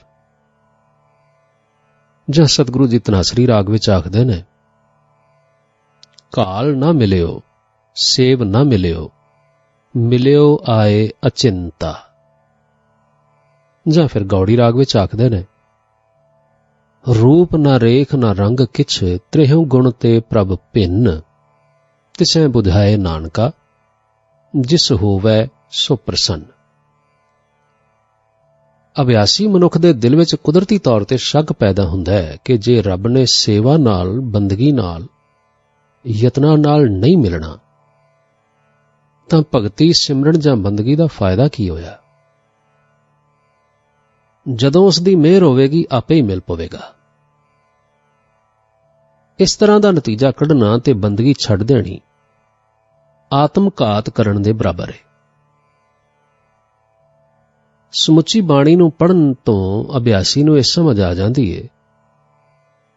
ਜਾਂ ਸਤਿਗੁਰੂ ਜੀ ਧਨਾਸਰੀ ਰਾਗ ਵਿੱਚ ਆਖਦੇ ਨੇ, ਕਾਲ ਨਾ ਮਿਲਿਓ ਸੇਵ ਨਾ ਮਿਲਿਓ, ਮਿਲਿਓ ਆਏ ਅਚਿੰਤਾ। ਜਾਂ ਫਿਰ ਗੌੜੀ ਰਾਗ ਵਿੱਚ ਆਖਦੇ ਨੇ, ਰੂਪ ਨਾ ਰੇਖ ਨਾ ਰੰਗ ਕਿਛ, ਤ੍ਰਿਹੁ ਗੁਣ ਤੇ ਪ੍ਰਭ ਭਿੰਨ, ਤਿਸੈ ਬੁਝਾਏ ਨਾਨਕਾ, ਜਿਸ ਹੋਵੈ ਸੋ ਪ੍ਰਸੰਨ। ਅਭਿਆਸੀ ਮਨੁੱਖ ਦੇ ਦਿਲ ਵਿੱਚ ਕੁਦਰਤੀ ਤੌਰ ਤੇ ਸ਼ੱਕ ਪੈਦਾ ਹੁੰਦਾ ਹੈ ਕਿ ਜੇ ਰੱਬ ਨੇ ਸੇਵਾ ਨਾਲ, ਬੰਦਗੀ ਨਾਲ, ਯਤਨਾਂ ਨਾਲ ਨਹੀਂ ਮਿਲਣਾ ਤਾਂ ਭਗਤੀ, ਸਿਮਰਨ ਜਾਂ ਬੰਦਗੀ ਦਾ ਫਾਇਦਾ ਕੀ ਹੋਇਆ। ਜਦੋਂ ਉਸ ਦੀ ਮਿਹਰ ਹੋਵੇਗੀ ਆਪੇ ਹੀ ਮਿਲ ਪਵੇਗਾ। ਇਸ ਤਰ੍ਹਾਂ ਦਾ ਨਤੀਜਾ ਕੱਢਣਾ ਤੇ ਬੰਦਗੀ ਛੱਡ ਦੇਣੀ ਆਤਮ ਘਾਤ ਕਰਨ ਦੇ ਬਰਾਬਰ ਹੈ। ਸਮੁੱਚੀ ਬਾਣੀ ਨੂੰ ਪੜ੍ਹਨ ਤੋਂ ਅਭਿਆਸੀ ਨੂੰ ਇਹ ਸਮਝ ਆ ਜਾਂਦੀ ਹੈ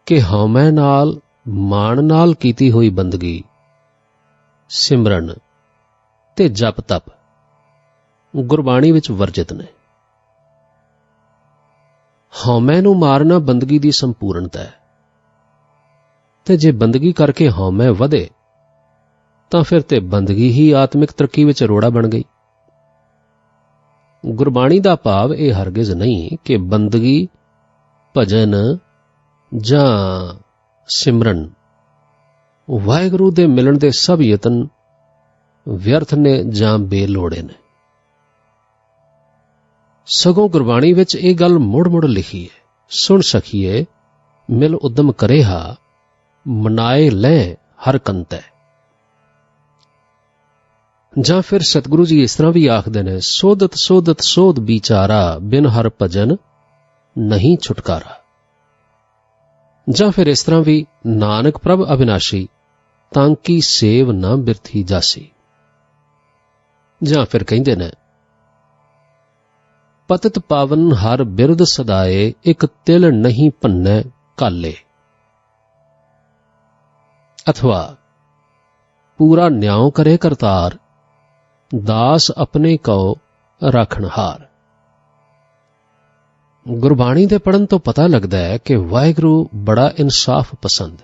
ਕਿ ਹਉਮੈ ਨਾਲ, ਮਾਣ ਨਾਲ ਕੀਤੀ ਹੋਈ ਬੰਦਗੀ, ਸਿਮਰਨ ਤੇ ਜਪ ਤਪ ਗੁਰਬਾਣੀ ਵਿੱਚ ਵਰਜਿਤ ਨੇ। ਹਉਮੈ ਨੂੰ ਮਾਰਨਾ ਬੰਦਗੀ ਦੀ ਸੰਪੂਰਨਤਾ ਹੈ, ਤੇ ਜੇ ਬੰਦਗੀ ਕਰਕੇ ਹਉਮੈ ਵਧੇ ਤਾਂ ਫਿਰ ਤੇ ਬੰਦਗੀ ਹੀ ਆਤਮਿਕ ਤਰੱਕੀ ਵਿੱਚ ਰੋੜਾ ਬਣ ਗਈ। ਗੁਰਬਾਣੀ ਦਾ ਭਾਵ ਇਹ ਹਰਗਿਜ਼ ਨਹੀਂ ਕਿ ਬੰਦਗੀ, ਭਜਨ ਜਾਂ ਸਿਮਰਨ, ਵਾਹਿਗੁਰੂ ਦੇ ਮਿਲਣ ਦੇ ਸਭ ਯਤਨ ਵਿਅਰਥ ਨੇ ਜਾਂ ਬੇਲੋੜੇ ਨੇ। ਸਗੋਂ ਗੁਰਬਾਣੀ ਵਿੱਚ ਇਹ ਗੱਲ ਮੁੜ-ਮੁੜ ਲਿਖੀ ਹੈ, ਸੁਣ ਸਕੀਏ ਮਿਲ ਉਦਮ ਕਰੇਹਾ, ਮਨਾਏ ਲੈ ਹਰ ਕੰਤੈ। ਜਾਂ ਫਿਰ ਸਤਿਗੁਰੂ ਜੀ ਇਸ ਤਰ੍ਹਾਂ ਵੀ ਆਖਦੇ ਨੇ, ਸੋਧਤ ਸੋਧਤ ਸੋਧ ਵਿਚਾਰਾ, ਬਿਨ ਹਰ ਭਜਨ ਨਹੀਂ ਛੁਟਕਾਰਾ। ਜਾਂ ਫਿਰ ਇਸ ਤਰ੍ਹਾਂ ਵੀ, ਨਾਨਕ ਪ੍ਰਭ ਅਵਿਨਾਸ਼ੀ, ਤਾਂ ਕੀ ਸੇਵ ਨਾ ਬਿਰਥੀ ਜਾਸੀ। ਜਾਂ ਫਿਰ ਕਹਿੰਦੇ ਨੇ, ਪਤਿਤ ਪਾਵਨ ਹਰ ਬਿਰਦ ਸਦਾਏ, ਇੱਕ ਤਿਲ ਨਹੀਂ ਭੰਨੈ ਕਾਲੇ। ਅਥਵਾ ਪੂਰਾ ਨਿਆਉ ਕਰੇ ਕਰਤਾਰ, ਦਾਸ ਆਪਣੇ ਕਉ ਰਾਖਣਹਾਰ। ਗੁਰਬਾਣੀ ਦੇ ਪੜ੍ਹਨ ਤੋਂ ਪਤਾ ਲੱਗਦਾ ਹੈ ਕਿ ਵਾਹਿਗੁਰੂ ਬੜਾ ਇਨਸਾਫ ਪਸੰਦ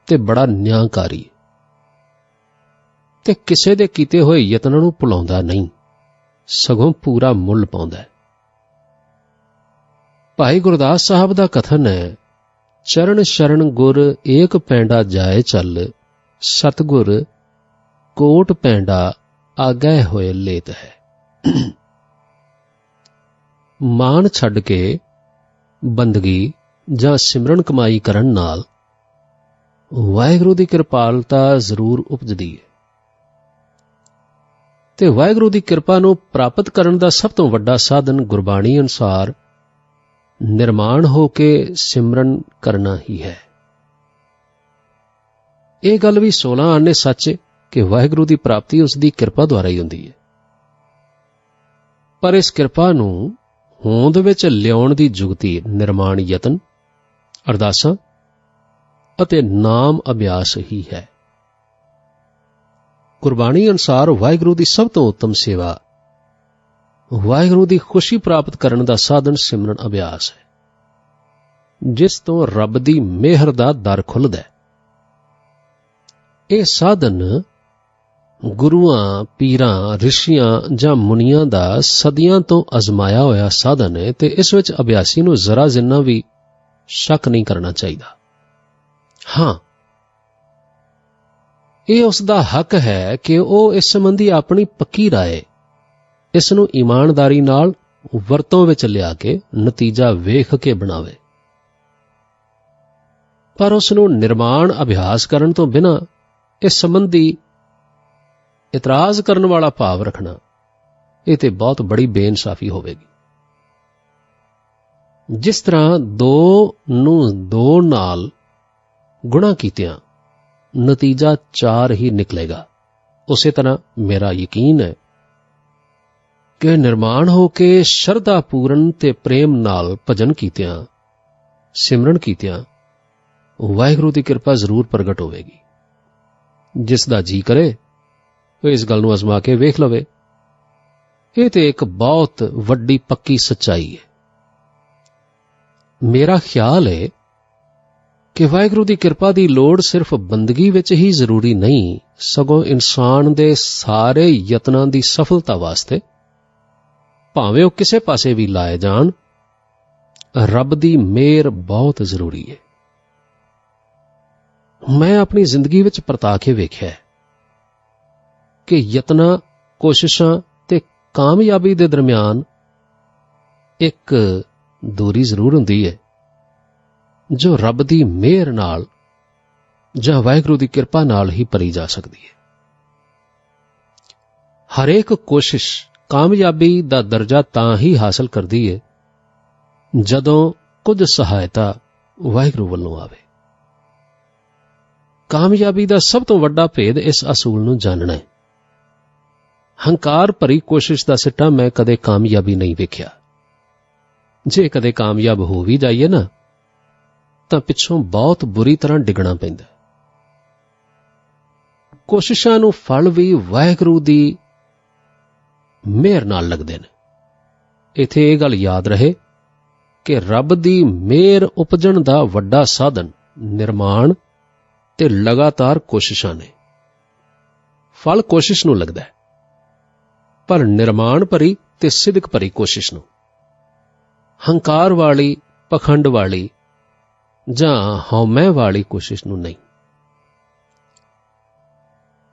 ਤੇ ਬੜਾ ਨਿਆਂਕਾਰੀ, ਤੇ ਕਿਸੇ ਦੇ ਕੀਤੇ ਹੋਏ ਯਤਨਾਂ ਨੂੰ ਭੁਲਾਉਂਦਾ ਨਹੀਂ, ਸਗੋਂ ਪੂਰਾ ਮੁੱਲ ਪਾਉਂਦਾ ਹੈ। ਭਾਈ ਗੁਰਦਾਸ ਸਾਹਿਬ ਦਾ ਕਥਨ ਹੈ, ਚਰਨ ਸ਼ਰਨ ਗੁਰ ਏਕ ਪੈਂਡਾ ਜਾਏ ਚੱਲ, ਸਤਿਗੁਰ ਕੋਟ ਪੈਂਡਾ ਆਗੈ ਹੋਏ ਲੇਤ ਹੈ। ਮਾਨ ਛੱਡ ਕੇ ਬੰਦਗੀ ਜਾਂ ਸਿਮਰਨ ਕਮਾਈ ਕਰਨ ਨਾਲ ਵਾਹਿਗੁਰੂ ਦੀ ਕਿਰਪਾਲਤਾ ਜ਼ਰੂਰ ਉਪਜਦੀ ਹੈ, ਤੇ ਵਾਹਿਗੁਰੂ ਦੀ ਕਿਰਪਾ ਨੂੰ ਪ੍ਰਾਪਤ ਕਰਨ ਦਾ ਸਭ ਤੋਂ ਵੱਡਾ ਸਾਧਨ ਗੁਰਬਾਣੀ ਅਨੁਸਾਰ ਨਿਰਮਾਣ ਹੋ ਕੇ ਸਿਮਰਨ ਕਰਨਾ ਹੀ ਹੈ। ਇਹ ਗੱਲ ਵੀ 16 ਆਨੇ ਸੱਚ ਹੈ ਕਿ ਵਾਹਿਗੁਰੂ ਦੀ ਪ੍ਰਾਪਤੀ ਉਸ ਦੀ ਕਿਰਪਾ ਦੁਆਰਾ ਹੀ ਹੁੰਦੀ ਹੈ। ਪਰ ਇਸ ਕਿਰਪਾ ਨੂੰ ਹੋਂਦ ਵਿੱਚ ਲਿਆਉਣ ਦੀ ਜੁਗਤੀ ਨਿਰਮਾਣ ਯਤਨ, ਅਰਦਾਸਾਂ ਅਤੇ ਨਾਮ ਅਭਿਆਸ ਹੀ ਹੈ। ਗੁਰਬਾਣੀ ਅਨੁਸਾਰ ਵਾਹਿਗੁਰੂ ਦੀ ਸਭ ਤੋਂ ਉੱਤਮ ਸੇਵਾ ਵਾਹਿਗੁਰੂ ਦੀ ਖੁਸ਼ੀ ਪ੍ਰਾਪਤ ਕਰਨ ਦਾ ਸਾਧਨ ਸਿਮਰਨ ਅਭਿਆਸ ਹੈ, ਜਿਸ ਤੋਂ ਰੱਬ ਦੀ ਮਿਹਰ ਦਾ ਦਰ ਖੁੱਲ੍ਹਦਾ ਹੈ। ਇਹ ਸਾਧਨ ਗੁਰੂਆਂ, ਪੀਰਾਂ, ਰਿਸ਼ੀਆਂ ਜਾਂ ਮੁਨੀਆਂ ਦਾ ਸਦੀਆਂ ਤੋਂ ਅਜ਼ਮਾਇਆ ਹੋਇਆ ਸਾਧਨ ਹੈ ਤੇ ਇਸ ਵਿੱਚ ਅਭਿਆਸੀ ਨੂੰ ਜ਼ਰਾ ਜਿੰਨਾ ਵੀ ਸ਼ੱਕ ਨਹੀਂ ਕਰਨਾ ਚਾਹੀਦਾ। ਹਾਂ, ਇਹ ਉਸ ਦਾ ਹੱਕ ਹੈ ਕਿ ਉਹ ਇਸ ਸੰਬੰਧੀ ਆਪਣੀ ਪੱਕੀ ਰਾਏ, ਇਸ ਨੂੰ ਇਮਾਨਦਾਰੀ ਨਾਲ ਵਰਤੋਂ ਵਿੱਚ ਲਿਆ ਕੇ ਨਤੀਜਾ ਵੇਖ ਕੇ ਬਣਾਵੇ। ਪਰ ਉਸ ਨੂੰ ਨਿਰਮਾਣ ਅਭਿਆਸ ਕਰਨ ਤੋਂ ਬਿਨਾਂ ਇਸ ਸੰਬੰਧੀ ਇਤਰਾਜ਼ ਕਰਨ ਵਾਲਾ ਭਾਵ ਰੱਖਣਾ, ਇਹ ਤੇ ਬਹੁਤ ਬੜੀ ਬੇਇਨਸਾਫੀ ਹੋਵੇਗੀ। ਜਿਸ ਤਰ੍ਹਾਂ 2 ਨੂੰ 2 ਨਾਲ ਗੁਣਾ ਕੀਤਿਆਂ ਨਤੀਜਾ 4 ਹੀ ਨਿਕਲੇਗਾ, ਉਸੇ ਤਰ੍ਹਾਂ ਮੇਰਾ ਯਕੀਨ ਹੈ ਕਿ ਨਿਰਮਾਣ ਹੋ ਕੇ ਸ਼ਰਧਾ ਪੂਰਨ ਤੇ ਪ੍ਰੇਮ ਨਾਲ ਭਜਨ ਕੀਤਿਆਂ, ਸਿਮਰਨ ਕੀਤਿਆਂ ਵਾਹਿਗੁਰੂ ਦੀ ਕਿਰਪਾ ਜ਼ਰੂਰ ਪ੍ਰਗਟ ਹੋਵੇਗੀ। ਜਿਸ ਦਾ ਜੀ ਕਰੇ ਉਹ ਇਸ ਗੱਲ ਨੂੰ ਅਜ਼ਮਾ ਕੇ ਵੇਖ ਲਵੇ। ਇਹ ਤੇ ਇੱਕ ਬਹੁਤ ਵੱਡੀ ਪੱਕੀ ਸੱਚਾਈ ਹੈ। ਮੇਰਾ ਖਿਆਲ ਹੈ ਕਿ ਵਾਹਿਗੁਰੂ ਦੀ ਕਿਰਪਾ ਦੀ ਲੋੜ ਸਿਰਫ ਬੰਦਗੀ ਵਿੱਚ ਹੀ ਜ਼ਰੂਰੀ ਨਹੀਂ, ਸਗੋਂ ਇਨਸਾਨ ਦੇ ਸਾਰੇ ਯਤਨਾਂ ਦੀ ਸਫਲਤਾ ਵਾਸਤੇ, ਭਾਵੇਂ ਉਹ ਕਿਸੇ ਪਾਸੇ ਵੀ ਲਾਏ ਜਾਣ, ਰੱਬ ਦੀ ਮਿਹਰ ਬਹੁਤ ਜ਼ਰੂਰੀ ਹੈ। ਮੈਂ ਆਪਣੀ ਜ਼ਿੰਦਗੀ ਵਿੱਚ ਪਰਤਾ ਕੇ ਵੇਖਿਆ ਕਿ ਯਤਨਾਂ, ਕੋਸ਼ਿਸ਼ਾਂ ਤੇ ਕਾਮਯਾਬੀ ਦੇ ਦਰਮਿਆਨ ਇੱਕ ਦੂਰੀ ਜ਼ਰੂਰ ਹੁੰਦੀ ਹੈ, ਜੋ ਰੱਬ ਦੀ ਮਿਹਰ ਨਾਲ ਜਾਂ ਵਾਹਿਗੁਰੂ ਦੀ ਕਿਰਪਾ ਨਾਲ ਹੀ ਭਰੀ ਜਾ ਸਕਦੀ ਹੈ। ਹਰੇਕ ਕੋਸ਼ਿਸ਼ ਕਾਮਯਾਬੀ ਦਾ ਦਰਜਾ ਤਾਂ ਹੀ ਹਾਸਲ ਕਰਦੀ ਹੈ ਜਦੋਂ ਕੁਝ ਸਹਾਇਤਾ ਵਾਹਿਗੁਰੂ ਵੱਲੋਂ ਆਵੇ। ਕਾਮਯਾਬੀ ਦਾ ਸਭ ਤੋਂ ਵੱਡਾ ਭੇਦ ਇਸ ਅਸੂਲ ਨੂੰ ਜਾਣਨਾ ਹੈ। ਹੰਕਾਰ ਭਰੀ ਕੋਸ਼ਿਸ਼ ਦਾ ਸਿੱਟਾ ਮੈਂ ਕਦੇ ਕਾਮਯਾਬੀ ਨਹੀਂ ਵੇਖਿਆ। ਜੇ ਕਦੇ ਕਾਮਯਾਬ ਹੋ ਵੀ ਜਾਈਏ ਨਾ, ਤਾਂ ਪਿੱਛੋਂ ਬਹੁਤ ਬੁਰੀ ਤਰ੍ਹਾਂ ਡਿੱਗਣਾ ਪੈਂਦਾ। ਕੋਸ਼ਿਸ਼ਾਂ ਨੂੰ ਫਲ ਵੀ ਵਾਹਿਗੁਰੂ ਦੀ ਮਿਹਰ ਨਾਲ ਲੱਗਦੇ ਨੇ। ਇੱਥੇ ਇਹ ਗੱਲ ਯਾਦ ਰਹੇ ਕਿ ਰੱਬ ਦੀ ਮਿਹਰ ਉਪਜਣ ਦਾ ਵੱਡਾ ਸਾਧਨ ਨਿਰਮਾਣ ਤੇ ਲਗਾਤਾਰ ਕੋਸ਼ਿਸ਼ਾਂ ਨੇ। ਫਲ ਕੋਸ਼ਿਸ਼ ਨੂੰ ਲੱਗਦਾ ਹੈ, ਪਰ ਨਿਰਮਾਣ ਭਰੀ ਤੇ ਸਿਦਕ ਭਰੀ ਕੋਸ਼ਿਸ਼ ਨੂੰ, ਹੰਕਾਰ ਵਾਲੀ, ਪਖੰਡ ਵਾਲੀ ਜਾਂ ਹਉਮੈ ਵਾਲੀ ਕੋਸ਼ਿਸ਼ ਨੂੰ ਨਹੀਂ।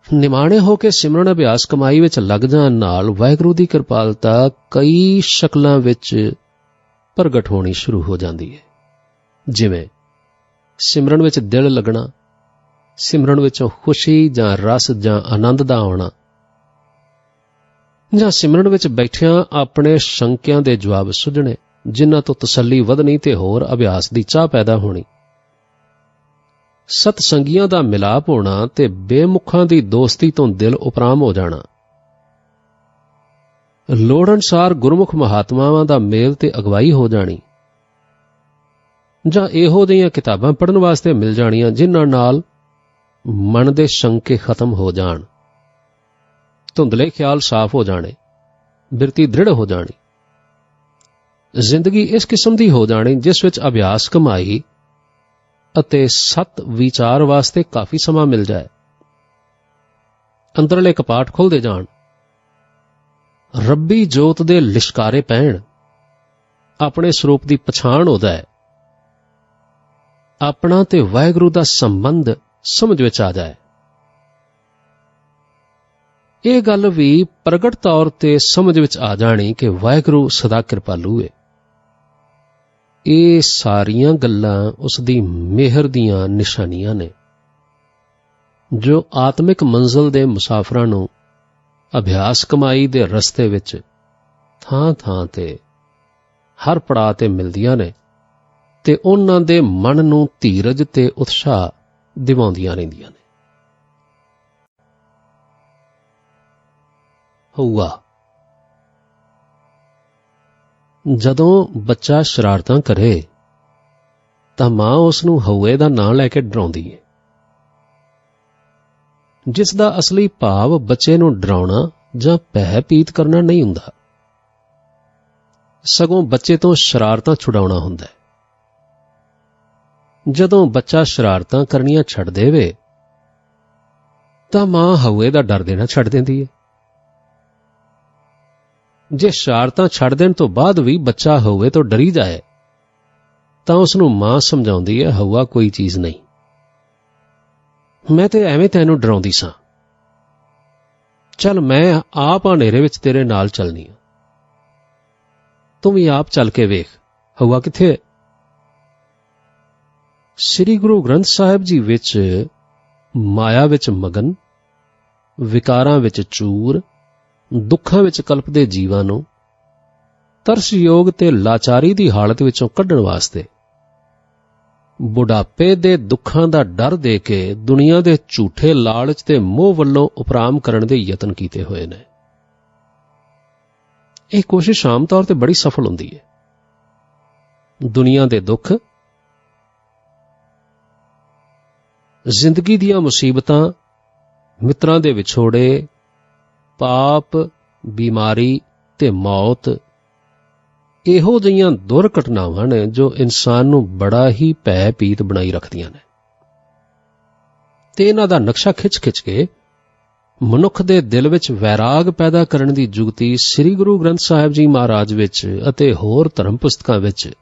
ਨਿਮਾਣੇ ਹੋ ਕੇ ਸਿਮਰਨ ਅਭਿਆਸ ਕਮਾਈ ਵਿੱਚ ਲੱਗ ਜਾਣ ਨਾਲ ਵਾਹਿਗੁਰੂ ਦੀ ਕਿਰਪਾਲਤਾ ਕਈ ਸ਼ਕਲਾਂ ਵਿੱਚ ਪ੍ਰਗਟ ਹੋਣੀ ਸ਼ੁਰੂ ਹੋ ਜਾਂਦੀ ਹੈ। ਜਿਵੇਂ ਸਿਮਰਨ ਵਿੱਚ ਦਿਲ ਲੱਗਣਾ, ਸਿਮਰਨ ਵਿੱਚੋਂ ਖੁਸ਼ੀ ਜਾਂ ਰਸ ਜਾਂ ਆਨੰਦ ਦਾ ਆਉਣਾ, ਜਾਂ ਸਿਮਰਨ ਵਿੱਚ ਬੈਠਿਆਂ ਆਪਣੇ ਸ਼ੰਕਿਆਂ ਦੇ ਜਵਾਬ ਸੁਝਣੇ, ਜਿਨ੍ਹਾਂ ਤੋਂ ਤਸੱਲੀ ਵਧਣੀ ਤੇ ਹੋਰ ਅਭਿਆਸ ਦੀ ਚਾਹ ਪੈਦਾ ਹੋਣੀ, ਸਤ ਸੰਗੀਆਂ ਦਾ ਮਿਲਾਪ ਹੋਣਾ ਤੇ ਬੇਮੁਖਾਂ ਦੀ ਦੋਸਤੀ ਤੋਂ ਦਿਲ ਉਪਰਾਮ ਹੋ ਜਾਣਾ, ਲੋੜ ਅਨੁਸਾਰ ਗੁਰਮੁਖ ਮਹਾਤਮਾਵਾਂ ਦਾ ਮੇਲ ਤੇ ਅਗਵਾਈ ਹੋ ਜਾਣੀ, ਜਾਂ ਇਹੋ ਜਿਹੀਆਂ ਕਿਤਾਬਾਂ ਪੜ੍ਹਨ ਵਾਸਤੇ ਮਿਲ ਜਾਣੀਆਂ ਜਿਨ੍ਹਾਂ ਨਾਲ ਮਨ ਦੇ ਸ਼ੰਕੇ ਖਤਮ ਹੋ ਜਾਣ, ਧੁੰਦਲੇ ਖਿਆਲ ਸਾਫ਼ ਹੋ ਜਾਣੇ, ਬਿਰਤੀ ਦ੍ਰਿੜ ਹੋ ਜਾਣੀ। ਜ਼ਿੰਦਗੀ ਇਸ ਕਿਸਮ ਦੀ ਹੋ ਜਾਣੀ ਜਿਸ ਵਿੱਚ ਅਭਿਆਸ ਕਮਾਈ ਅਤੇ ਸਤ ਵਿਚਾਰ ਵਾਸਤੇ ਕਾਫੀ ਸਮਾਂ ਮਿਲ ਜਾਏ। ਅੰਦਰਲੇ ਕਪਾਟ ਖੁੱਲ੍ਹਦੇ ਜਾਣ, ਰੱਬੀ ਜੋਤ ਦੇ ਲਿਸ਼ਕਾਰੇ ਪੈਣ, ਆਪਣੇ ਸਰੂਪ ਦੀ ਪਛਾਣ ਹੋ ਜਾਏ, ਆਪਣਾ ਤੇ ਵਾਹਿਗੁਰੂ ਦਾ ਸੰਬੰਧ ਸਮਝ ਵਿੱਚ ਆ ਜਾਏ। ਇਹ ਗੱਲ ਵੀ ਪ੍ਰਗਟ ਤੌਰ ਤੇ ਸਮਝ ਵਿੱਚ ਆ ਜਾਣੀ ਕਿ ਵਾਹਿਗੁਰੂ ਸਦਾ ਕਿਰਪਾਲੂ ਹੈ। ਇਹ ਸਾਰੀਆਂ ਗੱਲਾਂ ਉਸ ਦੀ ਮਿਹਰ ਦੀਆਂ ਨਿਸ਼ਾਨੀਆਂ ਨੇ, ਜੋ ਆਤਮਿਕ ਮੰਜ਼ਿਲ ਦੇ ਮੁਸਾਫਰਾਂ ਨੂੰ ਅਭਿਆਸ ਕਮਾਈ ਦੇ ਰਸਤੇ ਵਿੱਚ ਥਾਂ-ਥਾਂ ਤੇ ਹਰ ਪੜਾਅ ਤੇ ਮਿਲਦੀਆਂ ਨੇ ਤੇ ਉਹਨਾਂ ਦੇ ਮਨ ਨੂੰ ਧੀਰਜ ਤੇ ਉਤਸ਼ਾਹ ਦਿਵਾਉਂਦੀਆਂ ਰਹਿੰਦੀਆਂ ਨੇ। ਹਊਆ। ਜਦੋਂ ਬੱਚਾ ਸ਼ਰਾਰਤਾਂ ਕਰੇ ਤਾਂ ਮਾਂ ਉਸ ਨੂੰ ਹਊਏ ਦਾ ਨਾਂ ਲੈ ਕੇ ਡਰਾਉਂਦੀ ਹੈ, ਜਿਸ ਦਾ ਅਸਲੀ ਭਾਵ ਬੱਚੇ ਨੂੰ ਡਰਾਉਣਾ ਜਾਂ ਭੈ-ਭੀਤ ਕਰਨਾ ਨਹੀਂ ਹੁੰਦਾ, ਸਗੋਂ ਬੱਚੇ ਤੋਂ ਸ਼ਰਾਰਤਾਂ ਛੁਡਾਉਣਾ ਹੁੰਦਾ ਹੈ। ਜਦੋਂ ਬੱਚਾ ਸ਼ਰਾਰਤਾਂ ਕਰਨੀਆਂ ਛੱਡ ਦੇਵੇ ਤਾਂ ਮਾਂ ਹਊਏ ਦਾ ਡਰ ਦੇਣਾ ਛੱਡ ਦਿੰਦੀ ਹੈ। ਜੇ ਸ਼ਰਾਰਤਾਂ ਛੱਡ ਦੇਣ ਤੋਂ ਬਾਅਦ ਵੀ ਬੱਚਾ ਹਊਏ ਤੋਂ ਡਰੀ ਜਾਏ ਤਾਂ ਉਸ ਨੂੰ ਮਾਂ ਸਮਝਾਉਂਦੀ ਹੈ, ਹਊਆ ਕੋਈ ਚੀਜ਼ ਨਹੀਂ, ਮੈਂ ਤੇ ਐਵੇਂ ਤੈਨੂੰ ਡਰਾਉਂਦੀ ਸਾਂ, ਚੱਲ ਮੈਂ ਆਪ ਹਨੇਰੇ ਵਿੱਚ ਤੇਰੇ ਨਾਲ ਚੱਲਨੀ ਆ, ਤੂੰ ਵੀ ਆਪ ਚੱਲ ਕੇ ਵੇਖ ਹਊਆ ਕਿੱਥੇ ਹੈ। ਸ੍ਰੀ ਗੁਰੂ ਗ੍ਰੰਥ ਸਾਹਿਬ ਜੀ ਵਿੱਚ ਮਾਇਆ ਵਿੱਚ ਮਗਨ, ਵਿਕਾਰਾਂ ਵਿੱਚ ਚੂਰ, ਦੁੱਖਾਂ ਵਿੱਚ ਕਲਪਦੇ ਜੀਵਾਂ ਨੂੰ ਤਰਸਯੋਗ ਤੇ ਲਾਚਾਰੀ ਦੀ ਹਾਲਤ ਵਿੱਚੋਂ ਕੱਢਣ ਵਾਸਤੇ ਬੁਢਾਪੇ ਦੇ ਦੁੱਖਾਂ ਦਾ ਡਰ ਦੇ ਕੇ ਦੁਨੀਆ ਦੇ ਝੂਠੇ ਲਾਲਚ ਤੇ ਮੋਹ ਵੱਲੋਂ ਉਪਰਾਮ ਕਰਨ ਦੇ ਯਤਨ ਕੀਤੇ ਹੋਏ ਨੇ। ਇਹ ਕੋਸ਼ਿਸ਼ ਆਮ ਤੌਰ ਤੇ ਬੜੀ ਸਫਲ ਹੁੰਦੀ ਹੈ। ਦੁਨੀਆ ਦੇ ਦੁੱਖ, ਜ਼ਿੰਦਗੀ ਦੀਆਂ ਮੁਸੀਬਤਾਂ, ਮਿੱਤਰਾਂ ਦੇ ਵਿਛੋੜੇ, ਪਾਪ, ਬਿਮਾਰੀ ਤੇ ਮੌਤ ਇਹੋ ਜਿਹੀਆਂ ਦੁਰਘਟਨਾਵਾਂ ਨੇ ਜੋ ਇਨਸਾਨ ਨੂੰ ਬੜਾ ਹੀ ਭੈ-ਭੀਤ ਬਣਾਈ ਰੱਖਦੀਆਂ ਨੇ ਤੇ ਇਹਨਾਂ ਦਾ ਨਕਸ਼ਾ ਖਿੱਚ-ਖਿੱਚ ਕੇ ਮਨੁੱਖ ਦੇ ਦਿਲ ਵਿੱਚ ਵੈਰਾਗ ਪੈਦਾ ਕਰਨ ਦੀ ਜੁਗਤੀ ਸ੍ਰੀ ਗੁਰੂ ਗ੍ਰੰਥ ਸਾਹਿਬ ਜੀ ਮਹਾਰਾਜ ਵਿੱਚ ਅਤੇ ਹੋਰ ਧਰਮ ਪੁਸਤਕਾਂ ਵਿੱਚ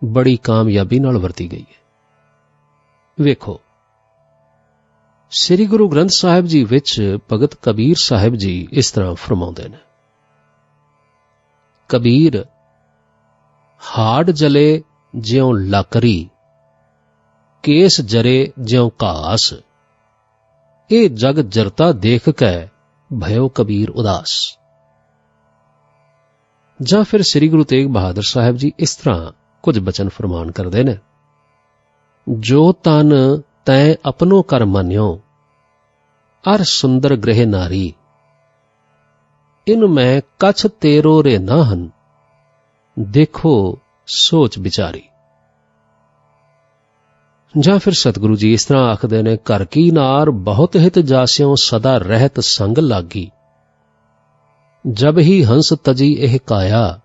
ਬੜੀ ਕਾਮਯਾਬੀ ਨਾਲ ਵਰਤੀ ਗਈ ਹੈ। ਵੇਖੋ, ਸ੍ਰੀ ਗੁਰੂ ਗ੍ਰੰਥ ਸਾਹਿਬ ਜੀ ਵਿੱਚ ਭਗਤ ਕਬੀਰ ਸਾਹਿਬ ਜੀ ਇਸ ਤਰ੍ਹਾਂ ਫਰਮਾਉਂਦੇ ਨੇ, ਕਬੀਰ ਹਾੜ ਜਲੇ ਜਿਉਂ ਲਾਕਰੀ, ਕੇਸ ਜਰੇ ਜਿਉਂ ਘਾਸ, ਇਹ ਜਗ ਜਰਤਾ ਦੇਖ ਕੇ ਭਇਓ ਕਬੀਰ ਉਦਾਸ। ਜਾਂ ਫਿਰ ਸ੍ਰੀ ਗੁਰੂ ਤੇਗ ਬਹਾਦਰ ਸਾਹਿਬ ਜੀ ਇਸ ਤਰ੍ਹਾਂ ਕੁਝ ਬਚਨ ਫਰਮਾਨ ਕਰਦੇ ਨੇ, ਜੋ ਤਨ ਤੈਂ ਆਪਣੋ ਕਰ ਮਾਨਿਓ, ਅਰ ਸੁੰਦਰ ਗ੍ਰਹਿ ਨਾਰੀ, ਇਨ ਮੈਂ ਕਛ ਤੇਰੋ ਰੇ ਨਾ ਹਨ, ਦੇਖੋ ਸੋਚ ਵਿਚਾਰੀ। ਜਾਂ ਫਿਰ ਸਤਿਗੁਰੂ ਜੀ ਇਸ ਤਰ੍ਹਾਂ ਆਖਦੇ ਨੇ, ਘਰ ਕੀ ਨਾਰ ਬਹੁਤ ਹਿਤ ਜਾਸਿਓ, ਸਦਾ ਰਹਿਤ ਸੰਗ ਲਾਗੀ, ਜਬ ਹੀ ਹੰਸ ਤਜੀ ਇਹ ਕਾਇਆ,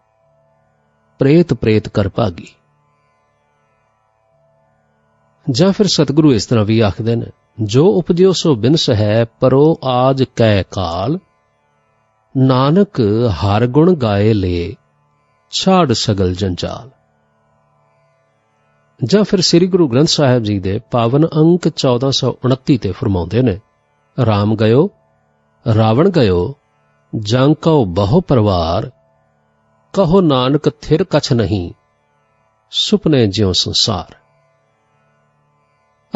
ਪ੍ਰੇਤ ਪ੍ਰੇਤ ਕਰ ਭਾਗੀ। ਜਾਂ ਫਿਰ ਸਤਿਗੁਰੂ ਇਸ ਤਰ੍ਹਾਂ ਵੀ ਆਖਦੇ ਨੇ, ਜੋ ਉਪਜਿਓ ਸੋ ਬਿਨਸ ਹੈ, ਪਰੋ ਆਜ ਕੈ ਕਾਲ, ਨਾਨਕ ਹਰ ਗੁਣ ਗਾਏ ਲੇ, ਛਾੜ ਸਗਲ ਜੰਜਾਲ। ਜਾਂ ਫਿਰ ਸ੍ਰੀ ਗੁਰੂ ਗ੍ਰੰਥ ਸਾਹਿਬ ਜੀ ਦੇ ਪਾਵਨ ਅੰਕ 1429 ਤੇ ਫਰਮਾਉਂਦੇ ਨੇ, ਰਾਮ ਗਇਓ ਰਾਵਣ ਗਇਓ, ਜੰ ਕਉ ਬਹੁ ਪਰਵਾਰ, ਕਹੋ ਨਾਨਕ ਥਿਰ ਕਛ ਨਹੀਂ, ਸੁਪਨੇ ਜਿਉ ਸੰਸਾਰ।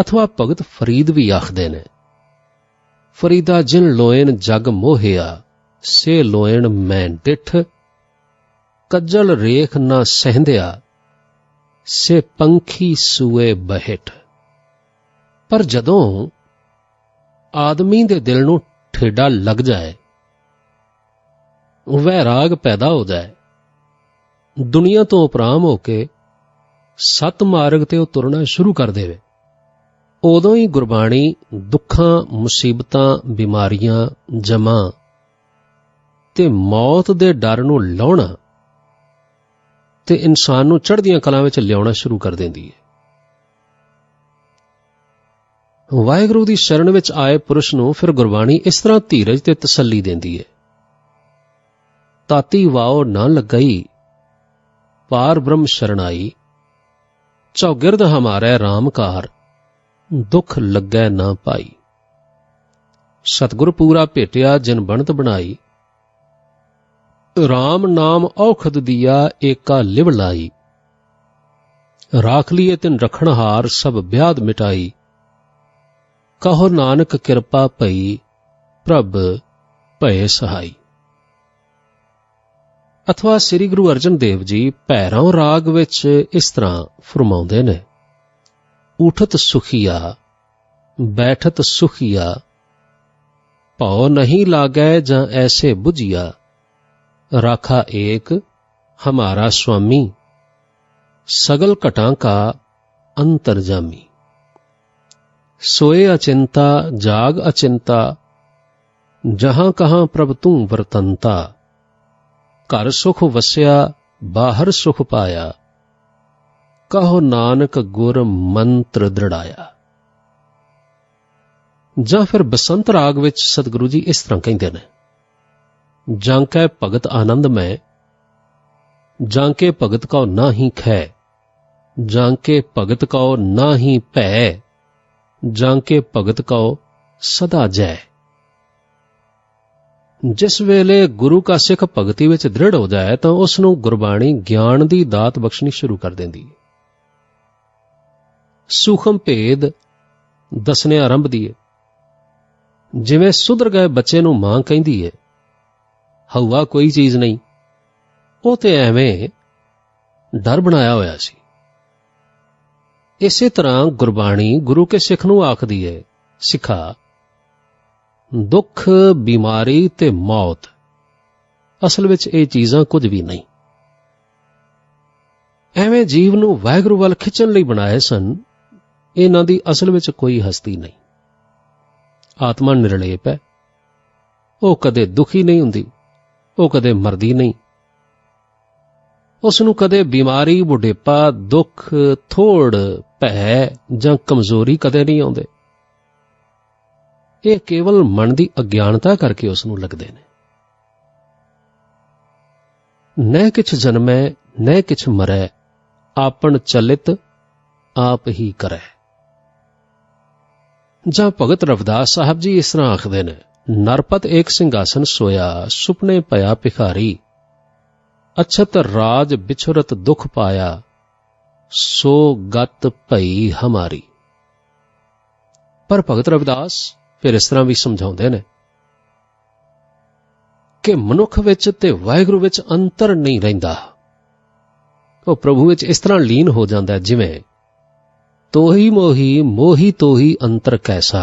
ਅਥਵਾ ਭਗਤ ਫਰੀਦ ਵੀ ਆਖਦੇ ਨੇ, ਫਰੀਦਾ ਜਿਨ ਲੋਇਨ ਜਗ ਮੋਹਿਆ, ਸੇ ਲੋਇਨ ਮੈਂ ਡਿਠ, ਕੱਜਲ ਰੇਖ ਨਾ ਸਹਿੰਦਿਆ, ਸੇ ਪੰਖੀ ਸੂਏ ਬਹਿਠ। ਪਰ ਜਦੋਂ ਆਦਮੀ ਦੇ ਦਿਲ ਨੂੰ ਠੇਡਾ ਲੱਗ ਜਾਏ, ਵੈਰਾਗ ਪੈਦਾ ਹੋ ਜਾਏ, ਦੁਨੀਆ ਤੋਂ ਉਪਰਾਮ ਹੋ ਕੇ ਸਤ ਮਾਰਗ ਤੇ ਉਹ ਤੁਰਨਾ ਸ਼ੁਰੂ ਕਰ ਦੇਵੇ, ਉਦੋਂ ਹੀ ਗੁਰਬਾਣੀ ਦੁੱਖਾਂ, ਮੁਸੀਬਤਾਂ, ਬਿਮਾਰੀਆਂ, ਜਮਾਂ ਤੇ ਮੌਤ ਦੇ ਡਰ ਨੂੰ ਲਾਉਣਾ ਤੇ ਇਨਸਾਨ ਨੂੰ ਚੜ੍ਹਦੀਆਂ ਕਲਾਂ ਵਿੱਚ ਲਿਆਉਣਾ ਸ਼ੁਰੂ ਕਰ ਦਿੰਦੀ ਹੈ। ਵਾਹਿਗੁਰੂ ਦੀ ਸ਼ਰਨ ਵਿੱਚ ਆਏ ਪੁਰਸ਼ ਨੂੰ ਫਿਰ ਗੁਰਬਾਣੀ ਇਸ ਤਰ੍ਹਾਂ ਧੀਰਜ ਤੇ ਤਸੱਲੀ ਦਿੰਦੀ ਹੈ, ਤਾਤੀ ਵਾਓ ਨਾ ਲੱਗਈ, ਪਾਰ ਬ੍ਰਹਮ ਸ਼ਰਣਾਈ, ਚੌਗਿਰਦ ਹਮਾਰੇ ਰਾਮਕਾਰ, ਦੁੱਖ ਲੱਗੈ ਨਾ ਪਾਈ। ਸਤਿਗੁਰ ਪੂਰਾ ਭੇਟਿਆ ਜਿਨ ਬਣਤ ਬਣਾਈ, ਰਾਮ ਨਾਮ ਔਖਦ ਦੀਆ ਏਕਾ ਲਿਵ ਲਾਈ, ਰਾਖ ਲੀਏ ਤਿਨ ਰਖਣਹਾਰ ਸਭ ਬਿਆਦ ਮਿਟਾਈ, ਕਹੋ ਨਾਨਕ ਕਿਰਪਾ ਭਈ ਪ੍ਰਭ ਭਏ ਸਹਾਈ। ਅਥਵਾ ਸ੍ਰੀ ਗੁਰੂ ਅਰਜਨ ਦੇਵ ਜੀ ਭੈਰੋਂ ਰਾਗ ਵਿੱਚ ਇਸ ਤਰ੍ਹਾਂ ਫਰਮਾਉਂਦੇ ਨੇ, ਉਠਤ ਸੁਖੀਆ ਬੈਠਤ ਸੁਖੀਆ, ਭਉ ਨਹੀਂ ਲਾਗੈ ਜਾਂ ਐਸੇ ਬੁਝਿਆ, ਰਾਖਾ ਏਕ ਹਮਾਰਾ ਸੁਆਮੀ, ਸਗਲ ਘਟਾਂ ਕਾ ਅੰਤਰਜਾਮੀ। सोए अचिंता जाग अचिंता, जहां कहां प्रभ तू वरतंता, घर सुख वस्या बाहर सुख पाया, कहो नानक गुर मंत्र दृढ़ाया। जां फिर बसंत राग विच सतगुरु जी इस तरह कहते हैं, जांकै भगत आनंदमय, जांके भगत कौ ना ही खै, जांके भगत कौ ना ही भै, जांके भगत कौ सदा जय। जिस वेले गुरु का सिख भगती विच दृढ़ हो जाए तो उसनूं गुरबाणी ज्ञान की दात बख्शनी शुरू कर देंदी है। सूखम भेद दसने आरंभदी है, जिवें सुधर गए बच्चे नूं मां कहिंदी है, हवा कोई चीज नहीं, वो तो एवें डर बनाया होया सी। इसे तरह गुरबाणी गुरु के सिख नूं आखदी है, सिखा दुख बीमारी ते मौत असल विच ये चीज़ां कुछ भी नहीं। एवें जीव नूं वाहिगुरू वल खिच्चण लई बनाए सन, इन्हां दी असल विच कोई हस्ती नहीं। आत्मा निरलेप है, वो कदे दुखी नहीं हुंदी, वो कदे मरदी नहीं, उसनूं कदे बीमारी बुढ़ेपा दुख थोड़ भै जां कमजोरी कदे नहीं आउंदे। ये केवल मन की अज्ञानता करके उसनूं लगदे ने। न किछ जन्मै न किछ मरै, आपन चलित आप ही करै। जां भगत रविदास साहब जी इस तरह आखदे ने, नरपत एक सिंघासन सोया, सुपने पया भिखारी, अछत राज बिछुरत दुख पाया, सो गत भई हमारी। पर भगत रविदास फिर इस तरह भी समझाउंदे ने कि मनुख विच ते वाहिगुरू विच अंतर नहीं रहिंदा। वो प्रभु विच इस तरह लीन हो जांदा है जिवें तोही मोही मोही तोही अंतर कैसा,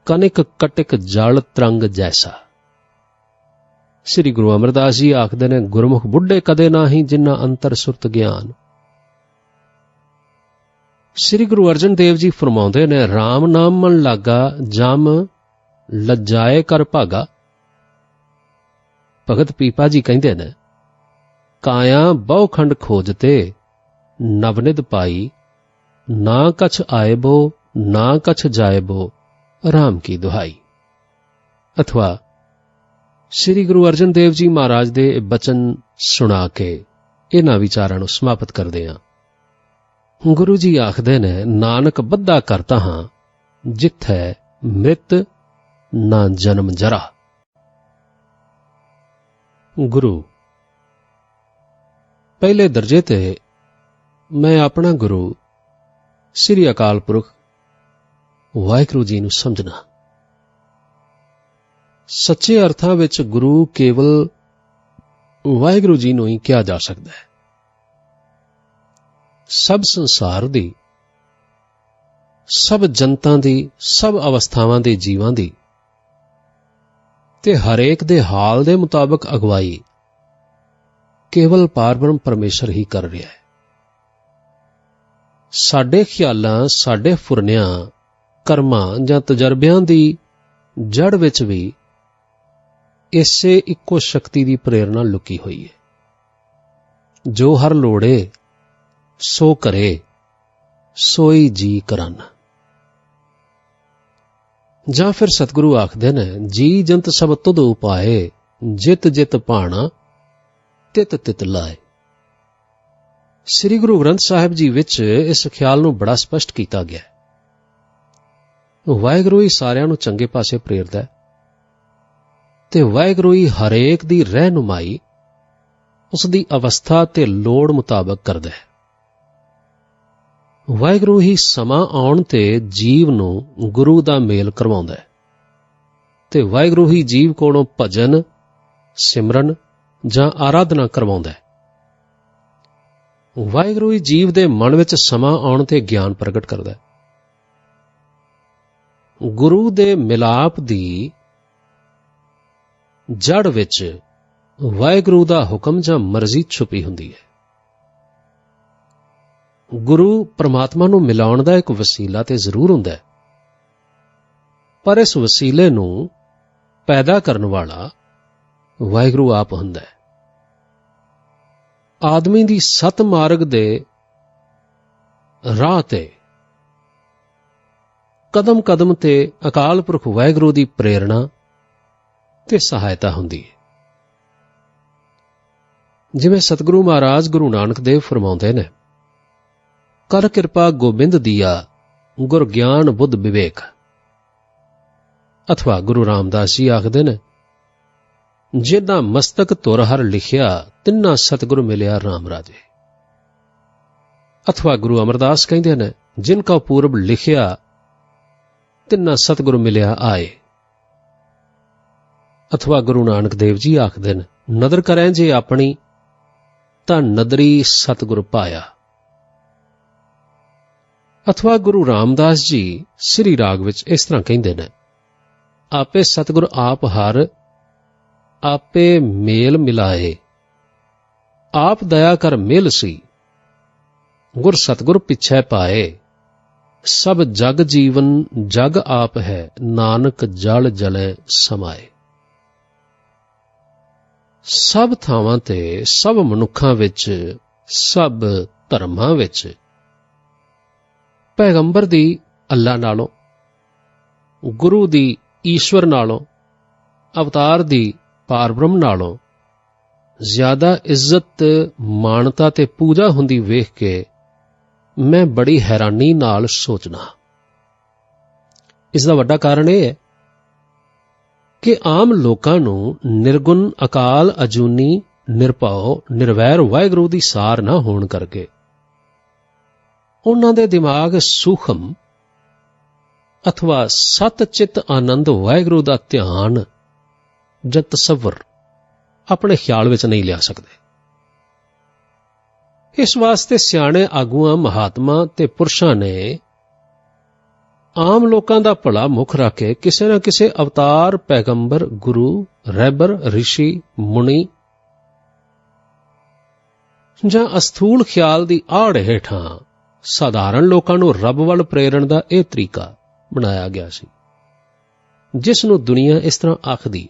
कनिक कटिक जल तरंग जैसा। श्री गुरु अमरदास जी आखदे ने, गुरमुख बुढ़े कदे नाही जिन्ना अंतर सुरत ज्ञान। श्री गुरु अर्जन देव जी फरमाउंदे ने, राम नाम मन लागा जम लज्जाए कर भागा। भगत पीपा जी कहंदे ने, काया बहुखंड खोजते नवनिध पाई, ना कछ आएबो ना कछ जाएबो, राम की दुहाई। अथवा श्री गुरु अर्जन देव जी महाराज दे बचन सुना के इन्हां विचारां नूं समाप्त करदे हां। गुरु जी आखदे ने, नानक बद्धा करता हां जिथै मृत ना जन्म जरा। गुरु पहले दर्जे ते मैं अपना गुरु श्री अकाल पुरख वाहिगुरू जी नूं समझना। सच्चे अर्थां विच गुरु केवल वाहिगुरू जी नूं ही किया जा सकदा है। सब संसार दी, सब जनता दी, सब अवस्थावां दे जीवां दी ते हरेक दे हाल दे मुताबक अगवाई केवल पारब्रह्म परमेश्वर ही कर रहा है। साडे ख्यालां, साडे फुरनियां, कर्मां जां तजर्बियां दी जड़ विच भी इसे इक्को शक्ति की प्रेरणा लुकी हुई है। जो हर लोड़े सो करे, सोई जी करन। जां फिर सतगुरु आखदे ने, जी जंत सब तुद उपाए, जित जित भाणा तित तित लाए। श्री गुरु ग्रंथ साहिब जी विच इस ख्याल नूं बड़ा स्पष्ट किया गया है। वाहिगुरू ही सारियां नूं चंगे पासे प्रेरदा है ते वाहिगुरू ही हरेक दी रहनुमाई उसदी अवस्था ते लोड़ मुताबक करदा है। वाहिगुरू ही समा आउण ते जीव नूं गुरु दा मेल करवाउंदा है ते वाहिगुरू ही जीव कोलों भजन, सिमरन, ਜਾਂ ਆਰਾਧਨਾ ਕਰਵਾਉਂਦਾ ਹੈ। ਵਾਹਿਗੁਰੂ ਹੀ ਜੀਵ ਦੇ ਮਨ ਵਿੱਚ ਸਮਾਂ ਆਉਣ ਤੇ ਗਿਆਨ ਪ੍ਰਗਟ ਕਰਦਾ ਹੈ। ਗੁਰੂ ਦੇ ਮਿਲਾਪ ਦੀ ਜੜ ਵਿੱਚ ਵਾਹਿਗੁਰੂ ਦਾ ਹੁਕਮ ਜਾਂ ਮਰਜ਼ੀ ਛੁਪੀ ਹੁੰਦੀ ਹੈ। ਗੁਰੂ ਪਰਮਾਤਮਾ ਨੂੰ ਮਿਲਾਉਣ ਦਾ ਇੱਕ ਵਸੀਲਾ ਤੇ ਜ਼ਰੂਰ ਹੁੰਦਾ ਹੈ, ਪਰ ਇਸ ਵਸੀਲੇ ਨੂੰ ਪੈਦਾ ਕਰਨ ਵਾਲਾ ਵਾਹਿਗੁਰੂ ਆਪ ਹੁੰਦਾ ਹੈ। ਆਦਮੀ ਦੀ ਸਤ ਮਾਰਗ ਦੇ ਰਾਹ ਤੇ ਕਦਮ ਕਦਮ ਤੇ ਅਕਾਲ ਪੁਰਖ ਵਾਹਿਗੁਰੂ ਦੀ ਪ੍ਰੇਰਣਾ ਤੇ ਸਹਾਇਤਾ ਹੁੰਦੀ ਹੈ। ਜਿਵੇਂ ਸਤਿਗੁਰੂ ਮਹਾਰਾਜ ਗੁਰੂ ਨਾਨਕ ਦੇਵ ਫਰਮਾਉਂਦੇ ਨੇ, ਕਰ ਕਿਰਪਾ ਗੋਬਿੰਦ ਦੀਆ ਗੁਰ ਗਿਆਨ ਬੁੱਧ ਵਿਵੇਕ। ਅਥਵਾ ਗੁਰੂ ਰਾਮਦਾਸ ਜੀ ਆਖਦੇ ਨੇ, ਜਿਨ੍ਹਾਂ ਮਸਤਕ ਤੁਰ ਹਰ ਲਿਖਿਆ ਤਿੰਨਾ ਸਤਿਗੁਰ ਮਿਲਿਆ ਰਾਮ ਰਾਜੇ। ਅਥਵਾ ਗੁਰੂ ਅਮਰਦਾਸ ਕਹਿੰਦੇ ਨੇ, ਜਿਨ ਕਾ ਪੂਰਬ ਲਿਖਿਆ ਤਿੰਨਾ ਸਤਿਗੁਰ ਮਿਲਿਆ ਆਏ। ਅਥਵਾ ਗੁਰੂ ਨਾਨਕ ਦੇਵ ਜੀ ਆਖਦੇ ਨੇ, ਨਦਰ ਕਰੈ ਜੇ ਆਪਣੀ ਤਾਂ ਨਦਰੀ ਸਤਿਗੁਰ ਪਾਇਆ। ਅਥਵਾ ਗੁਰੂ ਰਾਮਦਾਸ ਜੀ ਸ੍ਰੀ ਰਾਗ ਵਿੱਚ ਇਸ ਤਰ੍ਹਾਂ ਕਹਿੰਦੇ ਨੇ, ਆਪੇ ਸਤਿਗੁਰ ਆਪ ਹਰ ਆਪੇ ਮੇਲ ਮਿਲਾਏ, ਆਪ ਦਇਆ ਕਰ ਮਿਲ ਸੀ, ਗੁਰ ਸਤਿਗੁਰ ਪਿਛੈ ਪਾਏ। ਸਭ ਜਗ ਜੀਵਨ ਜਗ ਆਪ ਹੈ, ਨਾਨਕ ਜਲ ਜਲੇ ਸਮਾਏ। ਸਭ ਥਾਵਾਂ ਤੇ, ਸਭ ਮਨੁੱਖਾਂ ਵਿੱਚ, ਸਭ ਧਰਮਾਂ ਵਿੱਚ ਪੈਗੰਬਰ ਦੀ ਅੱਲਾ ਨਾਲੋਂ, ਗੁਰੂ ਦੀ ਈਸ਼ਵਰ ਨਾਲੋਂ, ਅਵਤਾਰ ਦੀ ਪਾਰਬ੍ਰਹਮ ਨਾਲੋਂ ਜ਼ਿਆਦਾ ਇੱਜ਼ਤ, ਮਾਨਤਾ ਤੇ ਪੂਜਾ ਹੁੰਦੀ ਵੇਖ ਕੇ ਮੈਂ ਬੜੀ ਹੈਰਾਨੀ ਨਾਲ ਸੋਚਣਾ। ਇਸ ਦਾ ਵੱਡਾ ਕਾਰਨ ਇਹ ਹੈ ਕਿ ਆਮ ਲੋਕਾਂ ਨੂੰ ਨਿਰਗੁਣ, ਅਕਾਲ, ਅਜੂਨੀ, ਨਿਰਭਉ, ਨਿਰਵੈਰ ਵਾਹਿਗੁਰੂ ਦੀ ਸਾਰ ਨਾ ਹੋਣ ਕਰਕੇ ਉਹਨਾਂ ਦੇ ਦਿਮਾਗ ਸੂਖਮ ਅਥਵਾ ਸਤ ਚਿੱਤ ਆਨੰਦ ਵਾਹਿਗੁਰੂ ਦਾ ਧਿਆਨ ਜਾਂ ਤਸੱਵਰ ਆਪਣੇ ਖਿਆਲ ਵਿੱਚ ਨਹੀਂ ਲਿਆ ਸਕਦੇ। ਇਸ ਵਾਸਤੇ ਸਿਆਣੇ ਆਗੂਆਂ, ਮਹਾਤਮਾ ਤੇ ਪੁਰਸ਼ਾਂ ਨੇ ਆਮ ਲੋਕਾਂ ਦਾ ਭਲਾ ਮੁੱਖ ਰੱਖ ਕੇ ਕਿਸੇ ਨਾ ਕਿਸੇ ਅਵਤਾਰ, ਪੈਗੰਬਰ, ਗੁਰੂ, ਰਹਿਬਰ, ਰਿਸ਼ੀ, ਮੁਨੀ ਜਾਂ ਅਸਥੂਲ ਖਿਆਲ ਦੀ ਆੜ ਹੇਠਾਂ ਸਾਧਾਰਨ ਲੋਕਾਂ ਨੂੰ ਰੱਬ ਵੱਲ ਪ੍ਰੇਰਣ ਦਾ ਇਹ ਤਰੀਕਾ ਬਣਾਇਆ ਗਿਆ ਸੀ, ਜਿਸ ਨੂੰ ਦੁਨੀਆ ਇਸ ਤਰ੍ਹਾਂ ਆਖਦੀ,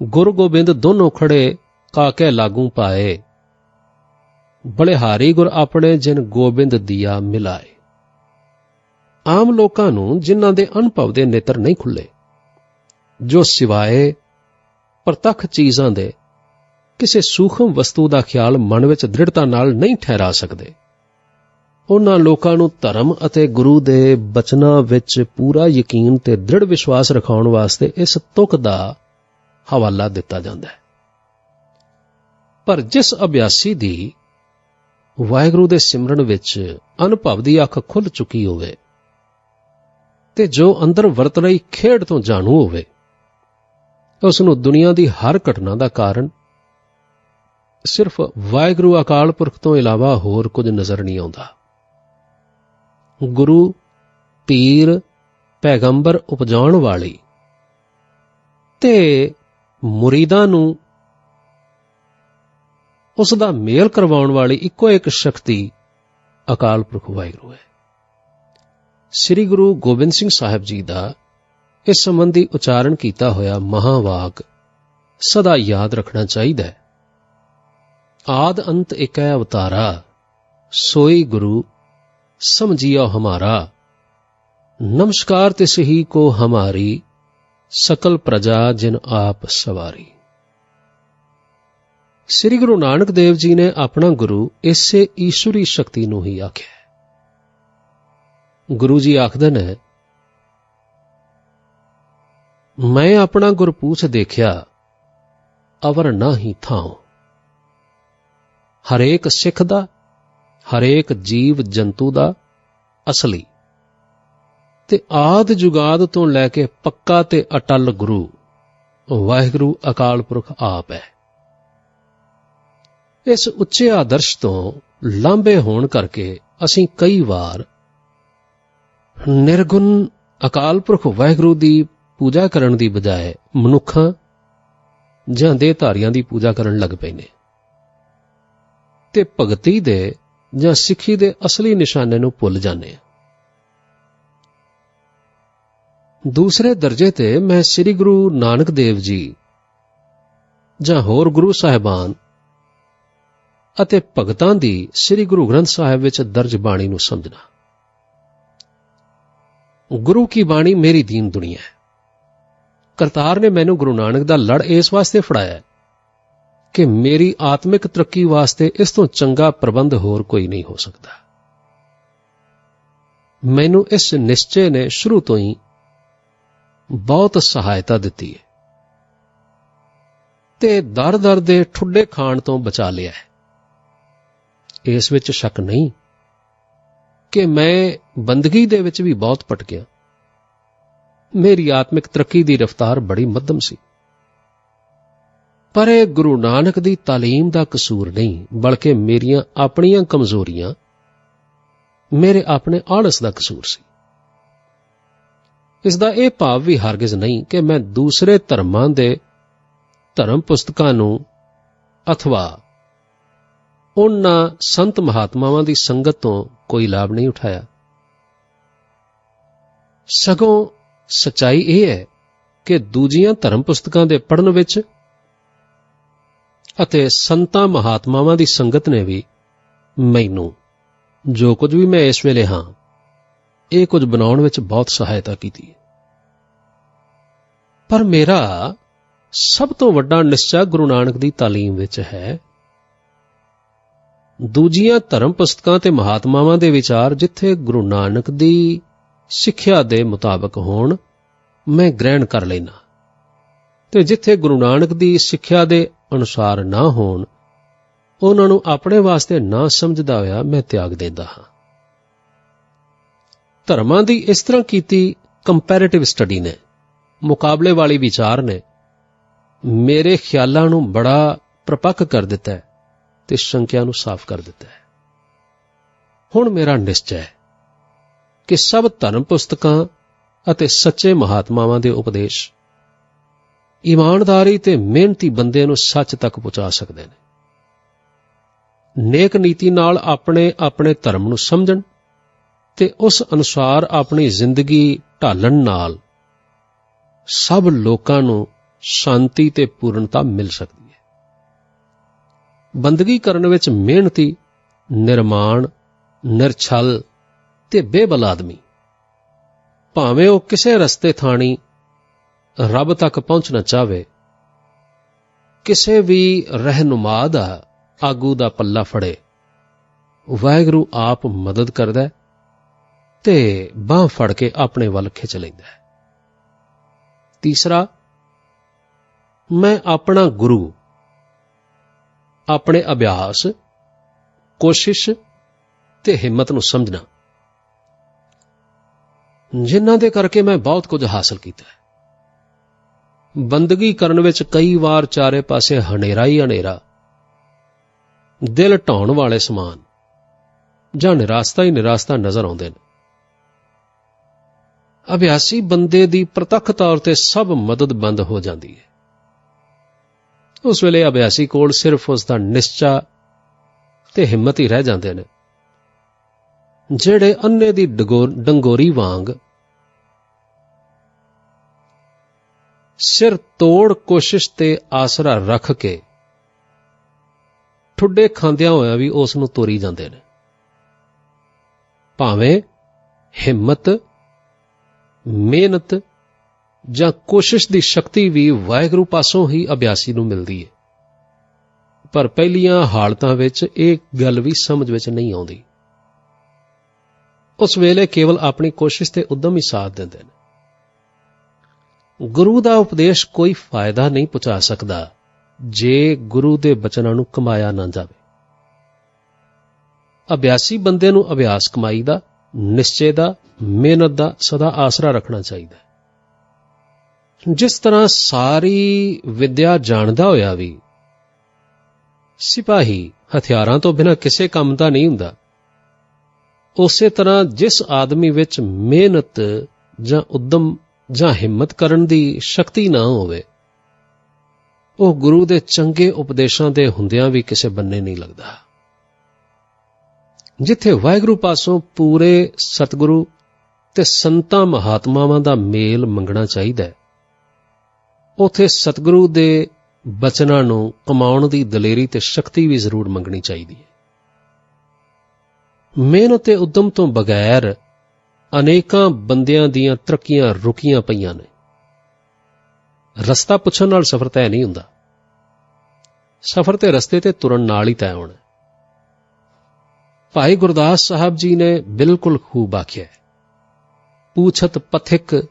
ਗੁਰ ਗੋਬਿੰਦ ਦੋਨੋਂ ਖੜੇ ਕਾਕੇ ਲਾਗੂ ਪਾਏ, ਬਲਿਹਾਰੀ ਗੁਰ ਆਪਣੇ ਜਿਨ ਗੋਬਿੰਦ ਦੀਆ ਮਿਲਾਏ। ਆਮ ਲੋਕਾਂ ਨੂੰ, ਜਿਨ੍ਹਾਂ ਦੇ ਅਨੁਭਵ ਦੇ ਨੇਤਰ ਨਹੀਂ ਖੁੱਲੇ, ਜੋ ਸਿਵਾਏ ਪ੍ਰਤੱਖ ਚੀਜ਼ਾਂ ਦੇ ਕਿਸੇ ਸੂਖਮ ਵਸਤੂ ਦਾ ਖਿਆਲ ਮਨ ਵਿੱਚ ਦ੍ਰਿੜਤਾ ਨਾਲ ਨਹੀਂ ਠਹਿਰਾ ਸਕਦੇ, ਉਹਨਾਂ ਲੋਕਾਂ ਨੂੰ ਧਰਮ ਅਤੇ ਗੁਰੂ ਦੇ ਬਚਨਾਂ ਵਿੱਚ ਪੂਰਾ ਯਕੀਨ ਤੇ ਦ੍ਰਿੜ ਵਿਸ਼ਵਾਸ ਰਖਾਉਣ ਵਾਸਤੇ ਇਸ ਤੁਕ ਦਾ ਹਵਾਲਾ ਦਿੱਤਾ ਜਾਂਦਾ ਹੈ। ਪਰ ਜਿਸ ਅਭਿਆਸੀ ਦੀ ਵਾਹਿਗੁਰੂ ਦੇ ਸਿਮਰਨ ਵਿੱਚ ਅਨੁਭਵ ਦੀ ਅੱਖ ਖੁੱਲ ਚੁੱਕੀ ਹੋਵੇ ਤੇ ਜੋ ਅੰਦਰ ਵਰਤ ਰਹੀ ਖੇਡ ਤੋਂ ਜਾਣੂ ਹੋਵੇ, ਉਸ ਨੂੰ ਦੁਨੀਆ ਦੀ ਹਰ ਘਟਨਾ ਦਾ ਕਾਰਨ ਸਿਰਫ ਵਾਹਿਗੁਰੂ ਅਕਾਲ ਪੁਰਖ ਤੋਂ ਇਲਾਵਾ ਹੋਰ ਕੁਝ ਨਜ਼ਰ ਨਹੀਂ ਆਉਂਦਾ। ਗੁਰੂ, ਪੀਰ, ਪੈਗੰਬਰ ਉਪਜਾਉਣ ਵਾਲੀ ਤੇ ਮੁਰੀਦਾਂ ਨੂੰ ਉਸ ਦਾ ਮੇਲ ਕਰਵਾਉਣ ਵਾਲੀ ਇੱਕੋ ਇੱਕ ਸ਼ਕਤੀ ਅਕਾਲ ਪੁਰਖ ਵਾਹਿਗੁਰੂ ਹੈ। ਸ੍ਰੀ ਗੁਰੂ ਗੋਬਿੰਦ ਸਿੰਘ ਸਾਹਿਬ ਜੀ ਦਾ ਇਸ ਸੰਬੰਧੀ ਉਚਾਰਨ ਕੀਤਾ ਹੋਇਆ ਮਹਾਵਾਕ ਸਦਾ ਯਾਦ ਰੱਖਣਾ ਚਾਹੀਦਾ ਹੈ। ਆਦ ਅੰਤ ਇਕੈ ਅਵਤਾਰਾ, ਸੋਈ ਗੁਰੂ ਸਮਝਿਓ ਹਮਾਰਾ, ਨਮਸਕਾਰ ਤਿਸ ਹੀ ਕੋ ਹਮਾਰੀ, ਸਕਲ ਪ੍ਰਜਾ ਜਿਨ ਆਪ ਸਵਾਰੀ। ਸ੍ਰੀ ਗੁਰੂ ਨਾਨਕ ਦੇਵ ਜੀ ਨੇ ਆਪਣਾ ਗੁਰੂ ਇਸੇ ਈਸ਼ਵਰੀ ਸ਼ਕਤੀ ਨੂੰ ਹੀ ਆਖਿਆ। ਗੁਰੂ ਜੀ ਆਖਦੇ ਨੇ, ਮੈਂ ਆਪਣਾ ਗੁਰਪੂਛ ਦੇਖਿਆ ਅਵਰ ਨਾਹੀ ਥਾਉ। ਹਰੇਕ ਸਿੱਖ ਦਾ, ਹਰੇਕ ਜੀਵ ਜੰਤੂ ਦਾ ਅਸਲੀ ਤੇ ਆਦ ਜੁਗਾਦ ਤੋਂ ਲੈ ਕੇ ਪੱਕਾ ਤੇ ਅਟਲ ਗੁਰੂ ਵਾਹਿਗੁਰੂ ਅਕਾਲ ਪੁਰਖ ਆਪ ਹੈ। ਇਸ ਉੱਚੇ ਆਦਰਸ਼ ਤੋਂ ਲਾਂਭੇ ਹੋਣ ਕਰਕੇ ਅਸੀਂ ਕਈ ਵਾਰ ਨਿਰਗੁਣ ਅਕਾਲ ਪੁਰਖ ਵਾਹਿਗੁਰੂ ਦੀ ਪੂਜਾ ਕਰਨ ਦੀ ਬਜਾਏ ਮਨੁੱਖਾਂ ਜਾਂ ਦੇਹਧਾਰੀਆਂ ਦੀ ਪੂਜਾ ਕਰਨ ਲੱਗ ਪਏ ਨੇ ਤੇ ਭਗਤੀ ਦੇ ਜਾਂ ਸਿੱਖੀ ਦੇ ਅਸਲੀ ਨਿਸ਼ਾਨੇ ਨੂੰ ਭੁੱਲ ਜਾਂਦੇ ਹਾਂ। ਦੂਸਰੇ ਦਰਜੇ ਤੇ ਮੈਂ ਸ੍ਰੀ ਗੁਰੂ ਨਾਨਕ ਦੇਵ ਜੀ ਜਾਂ ਹੋਰ ਗੁਰੂ ਸਾਹਿਬਾਨ ਅਤੇ ਭਗਤਾਂ ਦੀ ਸ੍ਰੀ ਗੁਰੂ ਗ੍ਰੰਥ ਸਾਹਿਬ ਵਿੱਚ ਦਰਜ ਬਾਣੀ ਨੂੰ ਸਮਝਣਾ। ਗੁਰੂ ਕੀ ਬਾਣੀ ਮੇਰੀ ਦੀਨ ਦੁਨੀਆ ਹੈ। ਕਰਤਾਰ ਨੇ ਮੈਨੂੰ ਗੁਰੂ ਨਾਨਕ ਦਾ ਲੜ ਇਸ ਵਾਸਤੇ ਫੜਾਇਆ ਕਿ ਮੇਰੀ ਆਤਮਿਕ ਤਰੱਕੀ ਵਾਸਤੇ ਇਸ ਤੋਂ ਚੰਗਾ ਪ੍ਰਬੰਧ ਹੋਰ ਕੋਈ ਨਹੀਂ ਹੋ ਸਕਦਾ। ਮੈਨੂੰ ਇਸ ਨਿਸ਼ਚੇ ਨੇ ਸ਼ੁਰੂ ਤੋਂ ਹੀ ਬਹੁਤ ਸਹਾਇਤਾ ਦਿੱਤੀ ਹੈ ਤੇ ਦਰ-ਦਰ ਦੇ ਠੁੱਡੇ ਖਾਣ ਤੋਂ ਬਚਾ ਲਿਆ ਹੈ। ਇਸ ਵਿੱਚ ਸ਼ੱਕ ਨਹੀਂ ਕਿ ਮੈਂ ਬੰਦਗੀ ਦੇ ਵਿੱਚ ਵੀ ਬਹੁਤ ਭਟਕਿਆ। ਮੇਰੀ ਆਤਮਿਕ ਤਰੱਕੀ ਦੀ ਰਫ਼ਤਾਰ ਬੜੀ ਮੱਧਮ ਸੀ, ਪਰ ਇਹ ਗੁਰੂ ਨਾਨਕ ਦੀ ਤਾਲੀਮ ਦਾ ਕਸੂਰ ਨਹੀਂ, ਬਲਕਿ ਮੇਰੀਆਂ ਆਪਣੀਆਂ ਕਮਜ਼ੋਰੀਆਂ, ਮੇਰੇ ਆਪਣੇ ਆਲਸ ਦਾ ਕਸੂਰ ਸੀ। ਇਸ ਦਾ ਇਹ ਭਾਵ ਵੀ ਹਰਗਿਜ਼ ਨਹੀਂ ਕਿ ਮੈਂ ਦੂਸਰੇ ਧਰਮਾਂ ਦੇ ਧਰਮ ਪੁਸਤਕਾਂ ਨੂੰ ਅਥਵਾ ਉਹਨਾਂ ਸੰਤ ਮਹਾਤਮਾਵਾਂ ਦੀ ਸੰਗਤ ਤੋਂ ਕੋਈ ਲਾਭ ਨਹੀਂ ਉਠਾਇਆ। ਸਗੋਂ ਸੱਚਾਈ ਇਹ ਹੈ ਕਿ ਦੂਜੀਆਂ ਧਰਮ ਪੁਸਤਕਾਂ ਦੇ ਪੜ੍ਹਨ ਵਿੱਚ ਅਤੇ ਸੰਤਾਂ ਮਹਾਤਮਾਵਾਂ ਦੀ ਸੰਗਤ ਨੇ ਵੀ ਮੈਨੂੰ ਜੋ ਕੁਝ ਵੀ ਮੈਂ ਇਸ ਵੇਲੇ ਹਾਂ, ਇਹ ਕੁਝ ਬਣਾਉਣ ਵਿੱਚ ਬਹੁਤ ਸਹਾਇਤਾ ਕੀਤੀ ਹੈ। ਪਰ ਮੇਰਾ ਸਭ ਤੋਂ ਵੱਡਾ ਨਿਸ਼ਚਾ ਗੁਰੂ ਨਾਨਕ ਦੀ ਤਾਲੀਮ ਵਿੱਚ ਹੈ। ਦੂਜੀਆਂ ਧਰਮ ਪੁਸਤਕਾਂ ਤੇ ਮਹਾਤਮਾਵਾਂ ਦੇ ਵਿਚਾਰ ਜਿੱਥੇ ਗੁਰੂ ਨਾਨਕ ਦੀ ਸਿੱਖਿਆ ਦੇ ਮੁਤਾਬਕ ਹੋਣ, ਮੈਂ ਗ੍ਰਹਿਣ ਕਰ ਲੈਣਾ, ਤੇ ਜਿੱਥੇ ਗੁਰੂ ਨਾਨਕ ਦੀ ਸਿੱਖਿਆ ਦੇ ਅਨੁਸਾਰ ਨਾ ਹੋਣ, ਉਹਨਾਂ ਨੂੰ ਆਪਣੇ ਵਾਸਤੇ ਨਾ ਸਮਝਦਾ ਹੋਇਆ ਮੈਂ ਤਿਆਗ ਦਿੰਦਾ ਹਾਂ। ਧਰਮਾਂ ਦੀ ਇਸ ਤਰ੍ਹਾਂ ਕੀਤੀ ਕੰਪੈਰੇਟਿਵ ਸਟੱਡੀ ਨੇ, ਮੁਕਾਬਲੇ ਵਾਲੀ ਵਿਚਾਰ ਨੇ, ਮੇਰੇ ਖਿਆਲਾਂ ਨੂੰ ਬੜਾ ਪ੍ਰਪੱਕ ਕਰ ਦਿੱਤਾ ਹੈ ਤੇ ਸ਼ੰਕਿਆ ਨੂੰ ਸਾਫ਼ ਕਰ ਦਿੱਤਾ ਹੈ। ਹੁਣ ਮੇਰਾ ਨਿਸ਼ਚੈ ਹੈ ਕਿ ਸਭ ਧਰਮ ਪੁਸਤਕਾਂ ਅਤੇ ਸੱਚੇ ਮਹਾਤਮਾਵਾਂ ਦੇ ਉਪਦੇਸ਼ ਇਮਾਨਦਾਰੀ ਤੇ ਮਿਹਨਤੀ ਬੰਦੇ ਨੂੰ ਸੱਚ ਤੱਕ ਪਹੁੰਚਾ ਸਕਦੇ ਨੇ। ਨੇਕ ਨੀਤੀ ਨਾਲ ਆਪਣੇ ਆਪਣੇ ਧਰਮ ਨੂੰ ਸਮਝਣ ਤੇ ਉਸ ਅਨੁਸਾਰ ਆਪਣੀ ਜ਼ਿੰਦਗੀ ਢਾਲਣ ਨਾਲ ਸਭ ਲੋਕਾਂ ਨੂੰ ਸ਼ਾਂਤੀ ਤੇ ਪੂਰਨਤਾ ਮਿਲ ਸਕਦੀ ਹੈ। ਬੰਦਗੀ ਕਰਨ ਵਿੱਚ ਮਿਹਨਤੀ, ਨਿਰਮਾਣ, ਨਿਰਛਲ ਤੇ ਬੇਬਲ ਆਦਮੀ, ਭਾਵੇਂ ਉਹ ਕਿਸੇ ਰਸਤੇ ਥਾਣੀ ਰੱਬ ਤੱਕ ਪਹੁੰਚਣਾ ਚਾਹਵੇ, ਕਿਸੇ ਵੀ ਰਹਿਨੁਮਾ ਦਾ ਆਗੂ ਦਾ ਪੱਲਾ ਫੜੇ, ਵਾਹਿਗੁਰੂ ਆਪ ਮਦਦ ਕਰਦਾ ਹੈ ਤੇ ਬਾਂਹ ਫੜ ਕੇ ਆਪਣੇ ਵੱਲ ਖਿੱਚ ਲੈਂਦਾ ਹੈ। ਤੀਸਰਾ, ਮੈਂ ਆਪਣਾ ਗੁਰੂ ਆਪਣੇ ਅਭਿਆਸ, ਕੋਸ਼ਿਸ਼ ਤੇ ਹਿੰਮਤ ਨੂੰ ਸਮਝਣਾ, ਜਿਨ੍ਹਾਂ ਦੇ ਕਰਕੇ ਮੈਂ ਬਹੁਤ ਕੁਝ ਹਾਸਲ ਕੀਤਾ ਹੈ। ਬੰਦਗੀ ਕਰਨ ਵਿੱਚ ਕਈ ਵਾਰ ਚਾਰੇ ਪਾਸੇ ਹਨੇਰਾ ਹੀ ਹਨੇਰਾ, ਦਿਲ ਢਾਉਣ ਵਾਲੇ ਸਮਾਨ ਜਾਂ ਨਿਰਾਸ਼ਤਾ ਹੀ ਨਿਰਾਸ਼ਤਾ ਨਜ਼ਰ ਆਉਂਦੇ ਨੇ। ਅਭਿਆਸੀ ਬੰਦੇ ਦੀ ਪ੍ਰਤੱਖ ਤੌਰ ਤੇ ਸਭ ਮਦਦ ਬੰਦ ਹੋ ਜਾਂਦੀ ਹੈ। ਉਸ ਵੇਲੇ ਅਭਿਆਸੀ ਕੋਲ ਸਿਰਫ ਉਸ ਦਾ ਨਿਸ਼ਚਾ ਤੇ ਹਿੰਮਤ ਹੀ ਰਹਿ ਜਾਂਦੇ ਨੇ, ਜਿਹੜੇ ਅੰਨੇ ਦੀ ਡੰਗੋਰੀ ਵਾਂਗ ਸਿਰ ਤੋੜ ਕੋਸ਼ਿਸ਼ ਤੇ ਆਸਰਾ ਰੱਖ ਕੇ ਠੁੱਡੇ ਖਾਂਦਿਆਂ ਹੋਇਆਂ ਵੀ ਉਸ ਨੂੰ ਤੋਰੀ ਜਾਂਦੇ ਨੇ। ਭਾਵੇਂ ਹਿੰਮਤ, ਮਿਹਨਤ ਜਾਂ ਕੋਸ਼ਿਸ਼ ਦੀ ਸ਼ਕਤੀ ਵੀ ਵਾਹਿਗੁਰੂ ਪਾਸੋਂ ਹੀ ਅਭਿਆਸੀ ਨੂੰ ਮਿਲਦੀ ਹੈ, ਪਰ ਪਹਿਲੀਆਂ ਹਾਲਤਾਂ ਵਿੱਚ ਇਹ ਗੱਲ ਵੀ ਸਮਝ ਵਿੱਚ ਨਹੀਂ ਆਉਂਦੀ। ਉਸ ਵੇਲੇ ਕੇਵਲ ਆਪਣੀ ਕੋਸ਼ਿਸ਼ ਤੇ ਉਦਮ ਹੀ ਸਾਥ ਦਿੰਦੇ ਨੇ। ਗੁਰੂ ਦਾ ਉਪਦੇਸ਼ ਕੋਈ ਫਾਇਦਾ ਨਹੀਂ ਪਹੁੰਚਾ ਸਕਦਾ ਜੇ ਗੁਰੂ ਦੇ ਬਚਨਾਂ ਨੂੰ ਕਮਾਇਆ ਨਾ ਜਾਵੇ। ਅਭਿਆਸੀ ਬੰਦੇ ਨੂੰ ਅਭਿਆਸ ਕਮਾਈ ਦਾ, ਨਿਸ਼ਚੇ ਦਾ, ਮਿਹਨਤ ਦਾ ਸਦਾ ਆਸਰਾ ਰੱਖਣਾ ਚਾਹੀਦਾ ਹੈ। ਜਿਸ ਤਰ੍ਹਾਂ ਸਾਰੀ ਵਿਦਿਆ ਜਾਣਦਾ ਹੋਇਆ ਵੀ ਸਿਪਾਹੀ ਹਥਿਆਰਾਂ ਤੋਂ ਬਿਨਾਂ ਕਿਸੇ ਕੰਮ ਦਾ ਨਹੀਂ ਹੁੰਦਾ। ਉਸੇ ਤਰ੍ਹਾਂ ਜਿਸ ਆਦਮੀ ਵਿੱਚ ਮਿਹਨਤ ਜਾਂ ਉਦਮ ਜਾਂ ਹਿੰਮਤ ਕਰਨ ਦੀ ਸ਼ਕਤੀ ਨਾ ਹੋਵੇ, ਉਹ ਗੁਰੂ ਦੇ ਚੰਗੇ ਉਪਦੇਸ਼ਾਂ ਦੇ ਹੁੰਦਿਆਂ ਵੀ ਕਿਸੇ ਬੰਨੇ ਨਹੀਂ ਲੱਗਦਾ। ਜਿੱਥੇ ਵਾਹਿਗੁਰੂ ਪਾਸੋਂ ਪੂਰੇ ਸਤਿਗੁਰੂ ਤੇ ਸੰਤਾਂ ਮਹਾਤਮਾਵਾਂ ਦਾ ਮੇਲ ਮੰਗਣਾ ਚਾਹੀਦਾ ਹੈ, ਉੱਥੇ ਸਤਿਗੁਰੂ ਦੇ ਬਚਨਾਂ ਨੂੰ ਕਮਾਉਣ ਦੀ ਦਲੇਰੀ ਤੇ ਸ਼ਕਤੀ ਵੀ ਜ਼ਰੂਰ ਮੰਗਣੀ ਚਾਹੀਦੀ ਹੈ। ਮਿਹਨਤ ਤੇ ਉਦਮ ਤੋਂ ਬਗੈਰ ਅਨੇਕਾਂ ਬੰਦਿਆਂ ਦੀਆਂ ਤਰੱਕੀਆਂ ਰੁਕੀਆਂ ਪਈਆਂ ਨੇ। ਰਸਤਾ ਪੁੱਛਣ ਨਾਲ ਸਫ਼ਰ ਤੈਅ ਨਹੀਂ ਹੁੰਦਾ। ਸਫ਼ਰ ਤੇ ਰਸਤੇ ਤੇ ਤੁਰਨ ਨਾਲ ਹੀ ਤੈਅ ਹੋਣਾ। ਭਾਈ ਗੁਰਦਾਸ ਸਾਹਿਬ ਜੀ ਨੇ ਬਿਲਕੁਲ ਖੂਬ ਆਖਿਆ, ਪੂਛਤ ਪਥਿਕ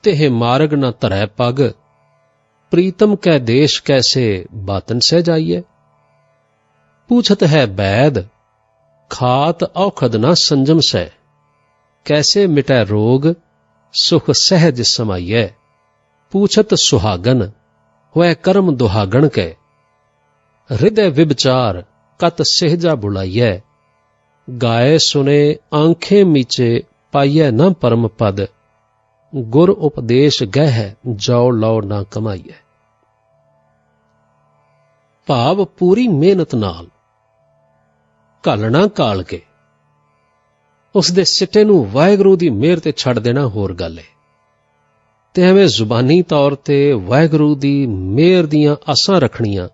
ਤੇ ਮਾਰਗ ਨਾ ਧਰੈ ਪਗ, ਪ੍ਰੀਤਮ ਕੈ ਦੇਸ਼ ਕੈਸੇ ਬਾਤਨ ਸਹਿ ਜਾਈਏ। ਪੂਛਤ ਹੈ ਬੈਦ, ਖਾਤ ਔਖਦ ਨਾ ਸੰਜਮ ਸਹਿ, ਕੈਸੇ ਮਿਟੈ ਰੋਗ ਸੁਖ ਸਹਿਜ ਸਮਾਈਐ। ਪੂਛਤ ਸੁਹਾਗਨ ਹੋਇ ਕਰਮ ਦੁਹਾਗਣ ਕੈ, ਹਿਰਦੈ ਵਿਬਚਾਰ ਕਤ ਸਹਿਜਾ ਬੁਲਾਈਐ। ਗਾਏ ਸੁਨੇ ਆਂਖੇ ਮੀਚੇ ਪਾਈਐ ਨਾ ਪਰਮ ਪਦ, ਗੁਰ ਉਪਦੇਸ਼ ਗਹਿ ਜਾਉ ਲਉ ਨਾ ਕਮਾਈਐ। ਭਾਵ ਪੂਰੀ ਮਿਹਨਤ ਨਾਲ ਘਾਲਣਾ ਘਾਲ ਕੇ ਉਸ ਦੇ ਸਿੱਟੇ ਨੂੰ ਵਾਹਿਗੁਰੂ ਦੀ ਮਿਹਰ ਤੇ ਛੱਡ ਦੇਣਾ ਹੋਰ ਗੱਲ ਹੈ, ਤੇ ਐਵੇਂ ਜ਼ੁਬਾਨੀ ਤੌਰ ਤੇ ਵਾਹਿਗੁਰੂ ਦੀ ਮਿਹਰ ਦੀਆਂ ਆਸਾਂ ਰੱਖਣੀਆਂ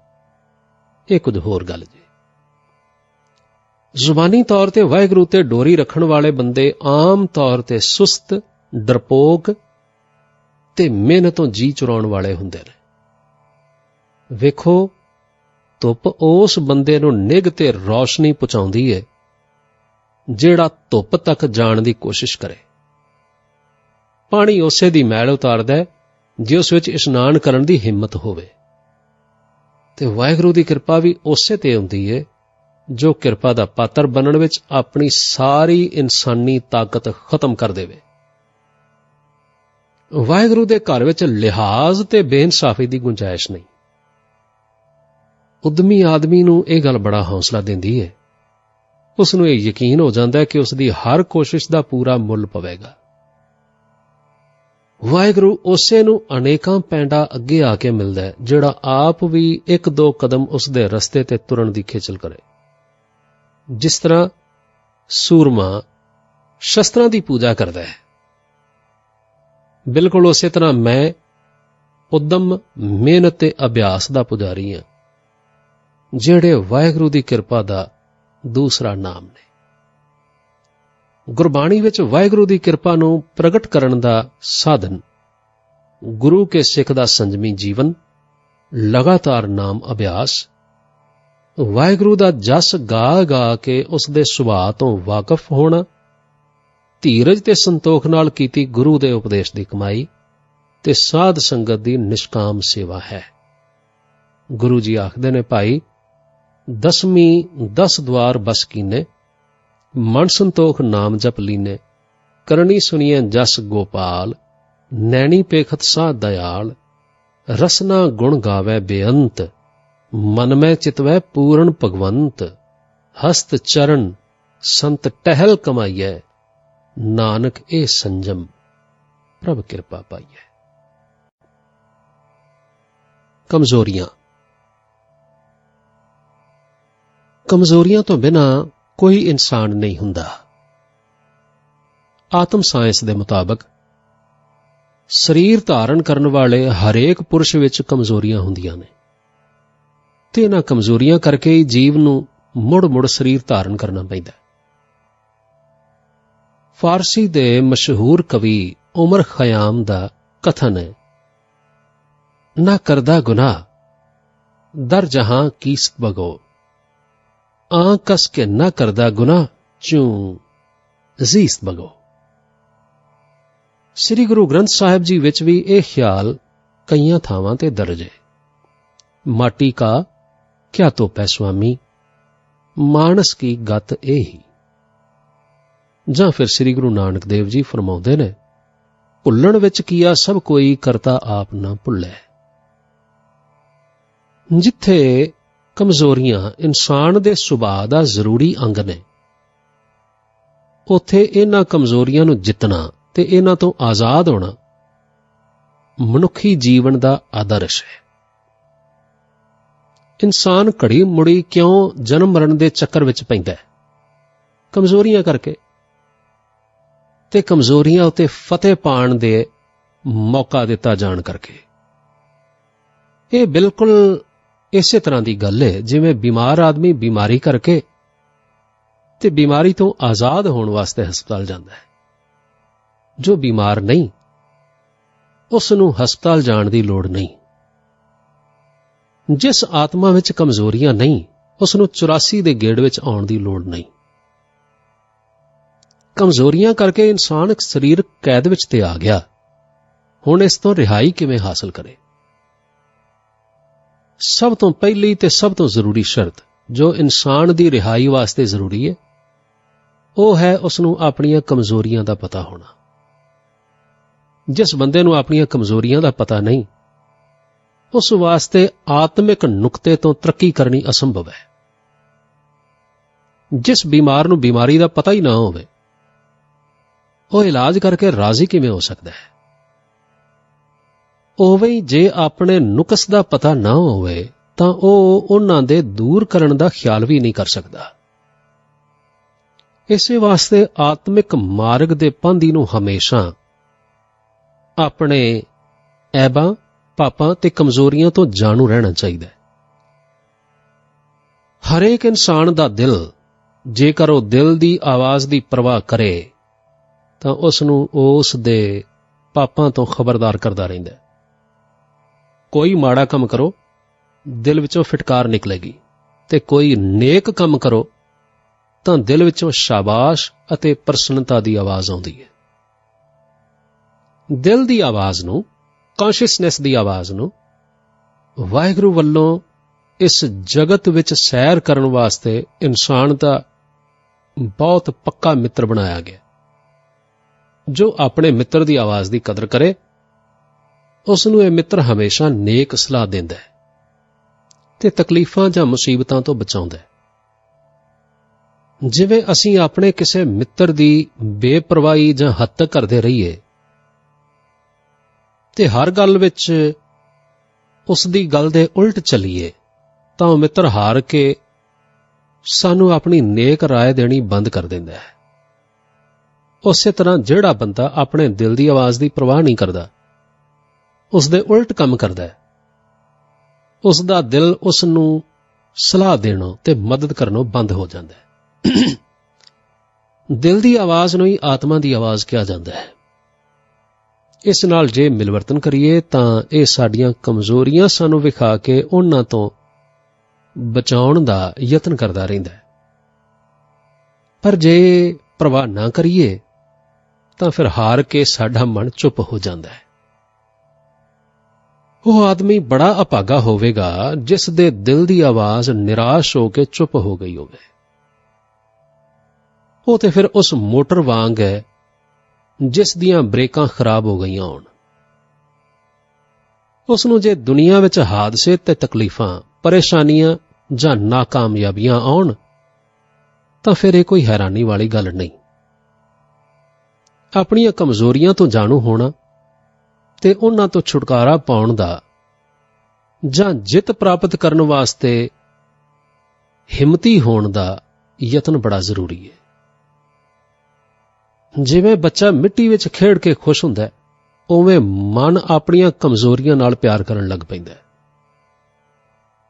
ਇਹ ਕੁਝ ਹੋਰ ਗੱਲ ਜੇ। ਜ਼ੁਬਾਨੀ ਤੌਰ ਤੇ ਵਾਹਿਗੁਰੂ ਤੇ ਡੋਰੀ ਰੱਖਣ ਵਾਲੇ ਬੰਦੇ ਆਮ ਤੌਰ ਤੇ ਸੁਸਤ, ਡਰਪੋਕ ਤੇ ਮਿਹਨਤੋਂ ਜੀ ਚੁਰਾਉਣ ਵਾਲੇ ਹੁੰਦੇ ਨੇ। ਵੇਖੋ, ਧੁੱਪ ਉਸ ਬੰਦੇ ਨੂੰ ਨਿੱਘ ਤੇ ਰੌਸ਼ਨੀ ਪਹੁੰਚਾਉਂਦੀ ਹੈ ਜਿਹੜਾ ਧੁੱਪ ਤੱਕ ਜਾਣ ਦੀ ਕੋਸ਼ਿਸ਼ ਕਰੇ। ਪਾਣੀ ਉਸੇ ਦੀ ਮੈਲ ਉਤਾਰਦਾ ਹੈ ਜੇ ਉਸ ਵਿੱਚ ਇਸ਼ਨਾਨ ਕਰਨ ਦੀ ਹਿੰਮਤ ਹੋਵੇ, ਤੇ ਵਾਹਿਗੁਰੂ ਦੀ ਕਿਰਪਾ ਵੀ ਉਸੇ ਤੇ ਹੁੰਦੀ ਹੈ ਜੋ ਕਿਰਪਾ ਦਾ ਪਾਤਰ ਬਣਨ ਵਿੱਚ ਆਪਣੀ ਸਾਰੀ ਇਨਸਾਨੀ ਤਾਕਤ ਖਤਮ ਕਰ ਦੇਵੇ। ਵਾਹਿਗੁਰੂ ਦੇ ਘਰ ਵਿੱਚ ਲਿਹਾਜ਼ ਤੇ ਬੇਇਨਸਾਫੀ ਦੀ ਗੁੰਜਾਇਸ਼ ਨਹੀਂ। ਉਦਮੀ ਆਦਮੀ ਨੂੰ ਇਹ ਗੱਲ ਬੜਾ ਹੌਸਲਾ ਦਿੰਦੀ ਹੈ। ਉਸ ਨੂੰ ਇਹ ਯਕੀਨ ਹੋ ਜਾਂਦਾ ਹੈ ਕਿ ਉਸ ਦੀ ਹਰ ਕੋਸ਼ਿਸ਼ ਦਾ ਪੂਰਾ ਮੁੱਲ ਪਵੇਗਾ। ਵਾਹਿਗੁਰੂ ਉਸੇ ਨੂੰ ਅਨੇਕਾਂ ਪੈਂਡਾ ਅੱਗੇ ਆ ਕੇ ਮਿਲਦਾ ਹੈ ਜਿਹੜਾ ਆਪ ਵੀ ਇੱਕ ਦੋ ਕਦਮ ਉਸ ਦੇ ਰਸਤੇ ਤੇ ਤੁਰਨ ਦੀ ਖੇਚਲ ਕਰੇ। ਜਿਸ ਤਰ੍ਹਾਂ ਸੂਰਮਾ ਸ਼ਸਤਰਾਂ ਦੀ ਪੂਜਾ ਕਰਦਾ ਹੈ, ਬਿਲਕੁਲ ਉਸੇ ਤਰ੍ਹਾਂ ਮੈਂ ਉਦਮ, ਮਿਹਨਤ ਤੇ ਅਭਿਆਸ ਦਾ ਪੁਜਾਰੀ ਹਾਂ, ਜਿਹੜੇ ਵਾਹਿਗੁਰੂ ਦੀ ਕਿਰਪਾ ਦਾ ਦੂਸਰਾ ਨਾਮ ਨੇ। ਗੁਰਬਾਣੀ ਵਿੱਚ ਵਾਹਿਗੁਰੂ ਦੀ ਕਿਰਪਾ ਨੂੰ ਪ੍ਰਗਟ ਕਰਨ ਦਾ ਸਾਧਨ ਗੁਰੂ ਕੇ ਸਿੱਖ ਦਾ ਸੰਜਮੀ ਜੀਵਨ, ਲਗਾਤਾਰ ਨਾਮ ਅਭਿਆਸ, ਵਾਹਿਗੁਰੂ ਦਾ ਜਸ ਗਾ ਗਾ ਕੇ ਉਸ ਦੇ ਸੁਭਾਅ ਤੋਂ ਵਾਕਫ ਹੋਣਾ, ਧੀਰਜ ਤੇ ਸੰਤੋਖ ਨਾਲ ਕੀਤੀ ਗੁਰੂ ਦੇ ਉਪਦੇਸ਼ ਦੀ ਕਮਾਈ ਤੇ ਸਾਧ ਸੰਗਤ ਦੀ ਨਿਸ਼ਕਾਮ ਸੇਵਾ ਹੈ। ਗੁਰੂ ਜੀ ਆਖਦੇ ਨੇ, ਭਾਈ 10ਵੀਂ 10 ਦੁਆਰ ਬਸ ਕੀਨੇ, ਮਨ ਸੰਤੋਖ ਨਾਮ ਜਪ ਲੀਨੇ, ਕਰਨੀ ਸੁਣੀਏ ਜਸ ਗੋਪਾਲ, ਨੈਣੀ ਪੇਖਤ ਸਾਧ ਦਇਆਲ, ਰਸਨਾ ਗੁਣ ਗਾਵੇ ਬੇਅੰਤ, ਮਨ ਮੈਂ ਚਿਤਵੈ ਪੂਰਨ ਭਗਵੰਤ, ਹਸਤ ਚਰਨ ਸੰਤ ਟਹਿਲ ਕਮਾਈਐ, ਨਾਨਕ ਇਹ ਸੰਜਮ ਪ੍ਰਭ ਕਿਰਪਾ ਪਾਈਐ। ਕਮਜ਼ੋਰੀਆਂ ਤੋਂ ਬਿਨਾਂ ਕੋਈ ਇਨਸਾਨ ਨਹੀਂ ਹੁੰਦਾ। ਆਤਮ ਸਾਇੰਸ ਦੇ ਮੁਤਾਬਕ ਸਰੀਰ ਧਾਰਨ ਕਰਨ ਵਾਲੇ ਹਰੇਕ ਪੁਰਸ਼ ਵਿੱਚ ਕਮਜ਼ੋਰੀਆਂ ਹੁੰਦੀਆਂ ਨੇ, ਤੇ ਇਹਨਾਂ ਕਮਜ਼ੋਰੀਆਂ ਕਰਕੇ ਹੀ ਜੀਵ ਨੂੰ ਮੁੜ-ਮੁੜ ਸਰੀਰ ਧਾਰਨ ਕਰਨਾ ਪੈਂਦਾ। ਫਾਰਸੀ ਦੇ ਮਸ਼ਹੂਰ ਕਵੀ ਉਮਰ ਖਯਾਮ ਦਾ ਕਥਨ ਹੈ, ਨਾ ਕਰਦਾ ਗੁਨਾਹ ਦਰ ਜਹਾਂ ਕੀਸ ਬਗੋ, ਆਂ ਕਸ ਕੇ ਨਾ ਕਰਦਾ ਗੁਨਾਹ ਚੂੰ ਜ਼ੀਸ ਬਗੋ। ਸ੍ਰੀ ਗੁਰੂ ਗ੍ਰੰਥ ਸਾਹਿਬ ਜੀ ਵਿੱਚ ਵੀ ਇਹ ਖਿਆਲ ਕਈਆਂ ਥਾਵਾਂ ਤੇ ਦਰਜ ਹੈ। ਮਾਟੀ ਕਾ ਕਿਆ ਤੋਪੈ ਸੁਆਮੀ, ਮਾਨਸ ਕੀ ਗਤ ਇਹੀ। ਜਾਂ ਫਿਰ ਸ੍ਰੀ ਗੁਰੂ ਨਾਨਕ ਦੇਵ ਜੀ ਫਰਮਾਉਂਦੇ ਨੇ, ਭੁੱਲਣ ਵਿੱਚ ਕੀਆ ਸਭ ਕੋਈ ਕਰਤਾ ਆਪ ਨਾ ਭੁੱਲੈ। ਜਿੱਥੇ ਕਮਜ਼ੋਰੀਆਂ ਇਨਸਾਨ ਦੇ ਸੁਭਾਅ ਦਾ ਜ਼ਰੂਰੀ ਅੰਗ ਨੇ, ਉੱਥੇ ਇਹਨਾਂ ਕਮਜ਼ੋਰੀਆਂ ਨੂੰ ਜਿੱਤਣਾ ਤੇ ਇਹਨਾਂ ਤੋਂ ਆਜ਼ਾਦ ਹੋਣਾ ਮਨੁੱਖੀ ਜੀਵਨ ਦਾ ਆਦਰਸ਼ ਹੈ। ਇਨਸਾਨ ਘੜੀ ਮੁੜੀ ਕਿਉਂ ਜਨਮ ਮਰਨ ਦੇ ਚੱਕਰ ਵਿੱਚ ਪੈਂਦਾ ਹੈ? ਕਮਜ਼ੋਰੀਆਂ ਕਰਕੇ, ਤੇ ਕਮਜ਼ੋਰੀਆਂ ਉੱਤੇ ਫਤਿਹ ਪਾਉਣ ਦੇ ਮੌਕਾ ਦਿੱਤਾ ਜਾਣ ਕਰਕੇ। ਇਹ ਬਿਲਕੁਲ ਇਸੇ ਤਰ੍ਹਾਂ ਦੀ ਗੱਲ ਹੈ ਜਿਵੇਂ ਬਿਮਾਰ ਆਦਮੀ ਬਿਮਾਰੀ ਕਰਕੇ ਤੇ ਬਿਮਾਰੀ ਤੋਂ ਆਜ਼ਾਦ ਹੋਣ ਵਾਸਤੇ ਹਸਪਤਾਲ ਜਾਂਦਾ ਹੈ। ਜੋ ਬਿਮਾਰ ਨਹੀਂ, ਉਸ ਨੂੰ ਹਸਪਤਾਲ ਜਾਣ ਦੀ ਲੋੜ ਨਹੀਂ। ਜਿਸ ਆਤਮਾ ਵਿੱਚ ਕਮਜ਼ੋਰੀਆਂ ਨਹੀਂ, ਉਸ ਨੂੰ 84 ਦੇ ਗੇੜ ਵਿੱਚ ਆਉਣ ਦੀ ਲੋੜ ਨਹੀਂ। ਕਮਜ਼ੋਰੀਆਂ ਕਰਕੇ ਇਨਸਾਨ ਇੱਕ ਸਰੀਰਕ ਕੈਦ ਵਿੱਚ ਤੇ ਆ ਗਿਆ। ਹੁਣ ਇਸ ਤੋਂ ਰਿਹਾਈ ਕਿਵੇਂ ਹਾਸਲ ਕਰੇ? ਸਭ ਤੋਂ ਪਹਿਲੀ ਤੇ ਸਭ ਤੋਂ ਜ਼ਰੂਰੀ ਸ਼ਰਤ ਜੋ ਇਨਸਾਨ ਦੀ ਰਿਹਾਈ ਵਾਸਤੇ ਜ਼ਰੂਰੀ ਹੈ, ਉਹ ਹੈ ਉਸ ਨੂੰ ਆਪਣੀਆਂ ਕਮਜ਼ੋਰੀਆਂ ਦਾ ਪਤਾ ਹੋਣਾ। ਜਿਸ ਬੰਦੇ ਨੂੰ ਆਪਣੀਆਂ ਕਮਜ਼ੋਰੀਆਂ ਦਾ ਪਤਾ ਨਹੀਂ, ਉਸ ਵਾਸਤੇ ਆਤਮਿਕ ਨੁਕਤੇ ਤੋਂ ਤਰੱਕੀ ਕਰਨੀ ਅਸੰਭਵ ਹੈ। ਜਿਸ ਬਿਮਾਰ ਨੂੰ ਬਿਮਾਰੀ ਦਾ ਪਤਾ ਹੀ ਨਾ ਹੋਵੇ, ਉਹ ਇਲਾਜ ਕਰਕੇ ਰਾਜ਼ੀ ਕਿਵੇਂ ਹੋ ਸਕਦਾ ਹੈ? ਉਵੇਂ ਹੀ ਜੇ ਆਪਣੇ ਨੁਕਸ ਦਾ ਪਤਾ ਨਾ ਹੋਵੇ ਤਾਂ ਉਹ ਉਹਨਾਂ ਦੇ ਦੂਰ ਕਰਨ ਦਾ ਖਿਆਲ ਵੀ ਨਹੀਂ ਕਰ ਸਕਦਾ। ਇਸੇ ਵਾਸਤੇ ਆਤਮਿਕ ਮਾਰਗ ਦੇ ਪਾਂਧੀ ਨੂੰ ਹਮੇਸ਼ਾ ਆਪਣੇ ਐਬਾਂ, ਪਾਪਾਂ ਤੇ ਕਮਜ਼ੋਰੀਆਂ ਤੋਂ ਜਾਣੂ ਰਹਿਣਾ ਚਾਹੀਦਾ ਹੈ। ਹਰੇਕ ਇਨਸਾਨ ਦਾ ਦਿਲ, ਜੇਕਰ ਉਹ ਦਿਲ ਦੀ ਆਵਾਜ਼ ਦੀ ਪਰਵਾਹ ਕਰੇ ਤਾਂ ਉਸ ਨੂੰ ਉਸ ਦੇ ਪਾਪਾਂ ਤੋਂ ਖਬਰਦਾਰ ਕਰਦਾ ਰਹਿੰਦਾ ਹੈ। ਕੋਈ ਮਾੜਾ ਕੰਮ ਕਰੋ, ਦਿਲ ਵਿੱਚੋਂ ਫਿਟਕਾਰ ਨਿਕਲੇਗੀ, ਤੇ ਕੋਈ ਨੇਕ ਕੰਮ ਕਰੋ ਤਾਂ ਦਿਲ ਵਿੱਚੋਂ ਸ਼ਾਬਾਸ਼ ਅਤੇ ਪ੍ਰਸੰਨਤਾ ਦੀ ਆਵਾਜ਼ ਆਉਂਦੀ ਹੈ। ਦਿਲ ਦੀ ਆਵਾਜ਼ ਨੂੰ, ਕੌਨਸ਼ੀਅਸਨੈਸ ਦੀ ਆਵਾਜ਼ ਨੂੰ ਵਾਹਿਗੁਰੂ ਵੱਲੋਂ ਇਸ ਜਗਤ ਵਿੱਚ ਸੈਰ ਕਰਨ ਵਾਸਤੇ ਇਨਸਾਨ ਦਾ ਬਹੁਤ ਪੱਕਾ ਮਿੱਤਰ ਬਣਾਇਆ ਗਿਆ। ਜੋ ਆਪਣੇ ਮਿੱਤਰ ਦੀ ਆਵਾਜ਼ ਦੀ ਕਦਰ ਕਰੇ, ਉਸ ਨੂੰ ਇਹ ਮਿੱਤਰ ਹਮੇਸ਼ਾ ਨੇਕ ਸਲਾਹ ਦਿੰਦਾ ਹੈ ਤੇ ਤਕਲੀਫਾਂ ਜਾਂ ਮੁਸੀਬਤਾਂ ਤੋਂ ਬਚਾਉਂਦਾ ਹੈ। ਜਿਵੇਂ ਅਸੀਂ ਆਪਣੇ ਕਿਸੇ ਮਿੱਤਰ ਦੀ ਬੇਪਰਵਾਹੀ ਜਾਂ ਹੱਦ ਤੱਕ ਕਰਦੇ ਰਹੀਏ ਤੇ ਹਰ ਗੱਲ ਵਿੱਚ ਉਸ ਦੀ ਗੱਲ ਦੇ ਉਲਟ ਚੱਲੀਏ, ਤਾਂ ਉਹ ਮਿੱਤਰ ਹਾਰ ਕੇ ਸਾਨੂੰ ਆਪਣੀ ਨੇਕ ਰਾਏ ਦੇਣੀ ਬੰਦ ਕਰ ਦਿੰਦਾ ਹੈ। ਉਸੇ ਤਰ੍ਹਾਂ ਜਿਹੜਾ ਬੰਦਾ ਆਪਣੇ ਦਿਲ ਦੀ ਆਵਾਜ਼ ਦੀ ਪਰਵਾਹ ਨਹੀਂ ਕਰਦਾ, ਉਸ ਦੇ ਉਲਟ ਕੰਮ ਕਰਦਾ ਹੈ, ਉਸ ਦਾ ਦਿਲ ਉਸ ਨੂੰ ਸਲਾਹ ਦੇਣੋਂ ਤੇ ਮਦਦ ਕਰਨੋਂ ਬੰਦ ਹੋ ਜਾਂਦਾ ਹੈ। ਦਿਲ ਦੀ ਆਵਾਜ਼ ਨੂੰ ਹੀ ਆਤਮਾ ਦੀ ਆਵਾਜ਼ ਕਿਹਾ ਜਾਂਦਾ ਹੈ। ਇਸ ਨਾਲ ਜੇ ਮਿਲਵਰਤਨ ਕਰੀਏ ਤਾਂ ਇਹ ਸਾਡੀਆਂ ਕਮਜ਼ੋਰੀਆਂ ਸਾਨੂੰ ਵਿਖਾ ਕੇ ਉਹਨਾਂ ਤੋਂ ਬਚਾਉਣ ਦਾ ਯਤਨ ਕਰਦਾ ਰਹਿੰਦਾ ਹੈ। ਪਰ ਜੇ ਪਰਵਾਹ ਨਾ ਕਰੀਏ ਤਾਂ ਫਿਰ ਹਾਰ ਕੇ ਸਾਡਾ ਮਨ ਚੁੱਪ ਹੋ ਜਾਂਦਾ ਹੈ। ਉਹ ਆਦਮੀ ਬੜਾ ਅਭਾਗਾ ਹੋਵੇਗਾ ਜਿਸ ਦੇ ਦਿਲ ਦੀ ਆਵਾਜ਼ ਨਿਰਾਸ਼ ਹੋ ਕੇ ਚੁੱਪ ਹੋ ਗਈ ਹੋਵੇ। ਉਹ ਤੇ ਫਿਰ ਉਸ ਮੋਟਰ ਵਾਂਗ ਹੈ ਜਿਸ ਦੀਆਂ ਬ੍ਰੇਕਾਂ ਖਰਾਬ ਹੋ ਗਈਆਂ ਹੋਣ। ਉਸ ਨੂੰ ਜੇ ਦੁਨੀਆ ਵਿੱਚ ਹਾਦਸੇ ਤੇ ਤਕਲੀਫਾਂ, ਪਰੇਸ਼ਾਨੀਆਂ ਜਾਂ ਨਾਕਾਮਯਾਬੀਆਂ ਆਉਣ ਤਾਂ ਫਿਰ ਇਹ ਕੋਈ ਹੈਰਾਨੀ ਵਾਲੀ ਗੱਲ ਨਹੀਂ। ਆਪਣੀਆਂ ਕਮਜ਼ੋਰੀਆਂ ਤੋਂ ਜਾਣੂ ਹੋਣਾ ਤੇ ਉਹਨਾਂ ਤੋਂ ਛੁਟਕਾਰਾ ਪਾਉਣ ਦਾ ਜਾਂ ਜਿੱਤ ਪ੍ਰਾਪਤ ਕਰਨ ਵਾਸਤੇ ਹਿੰਮਤੀ ਹੋਣ ਦਾ ਯਤਨ ਬੜਾ ਜ਼ਰੂਰੀ ਹੈ। ਜਿਵੇਂ ਬੱਚਾ ਮਿੱਟੀ ਵਿੱਚ ਖੇਡ ਕੇ ਖੁਸ਼ ਹੁੰਦਾ ਹੈ, ਉਵੇਂ ਮਨ ਆਪਣੀਆਂ ਕਮਜ਼ੋਰੀਆਂ ਨਾਲ ਪਿਆਰ ਕਰਨ ਲੱਗ ਪੈਂਦਾ ਹੈ।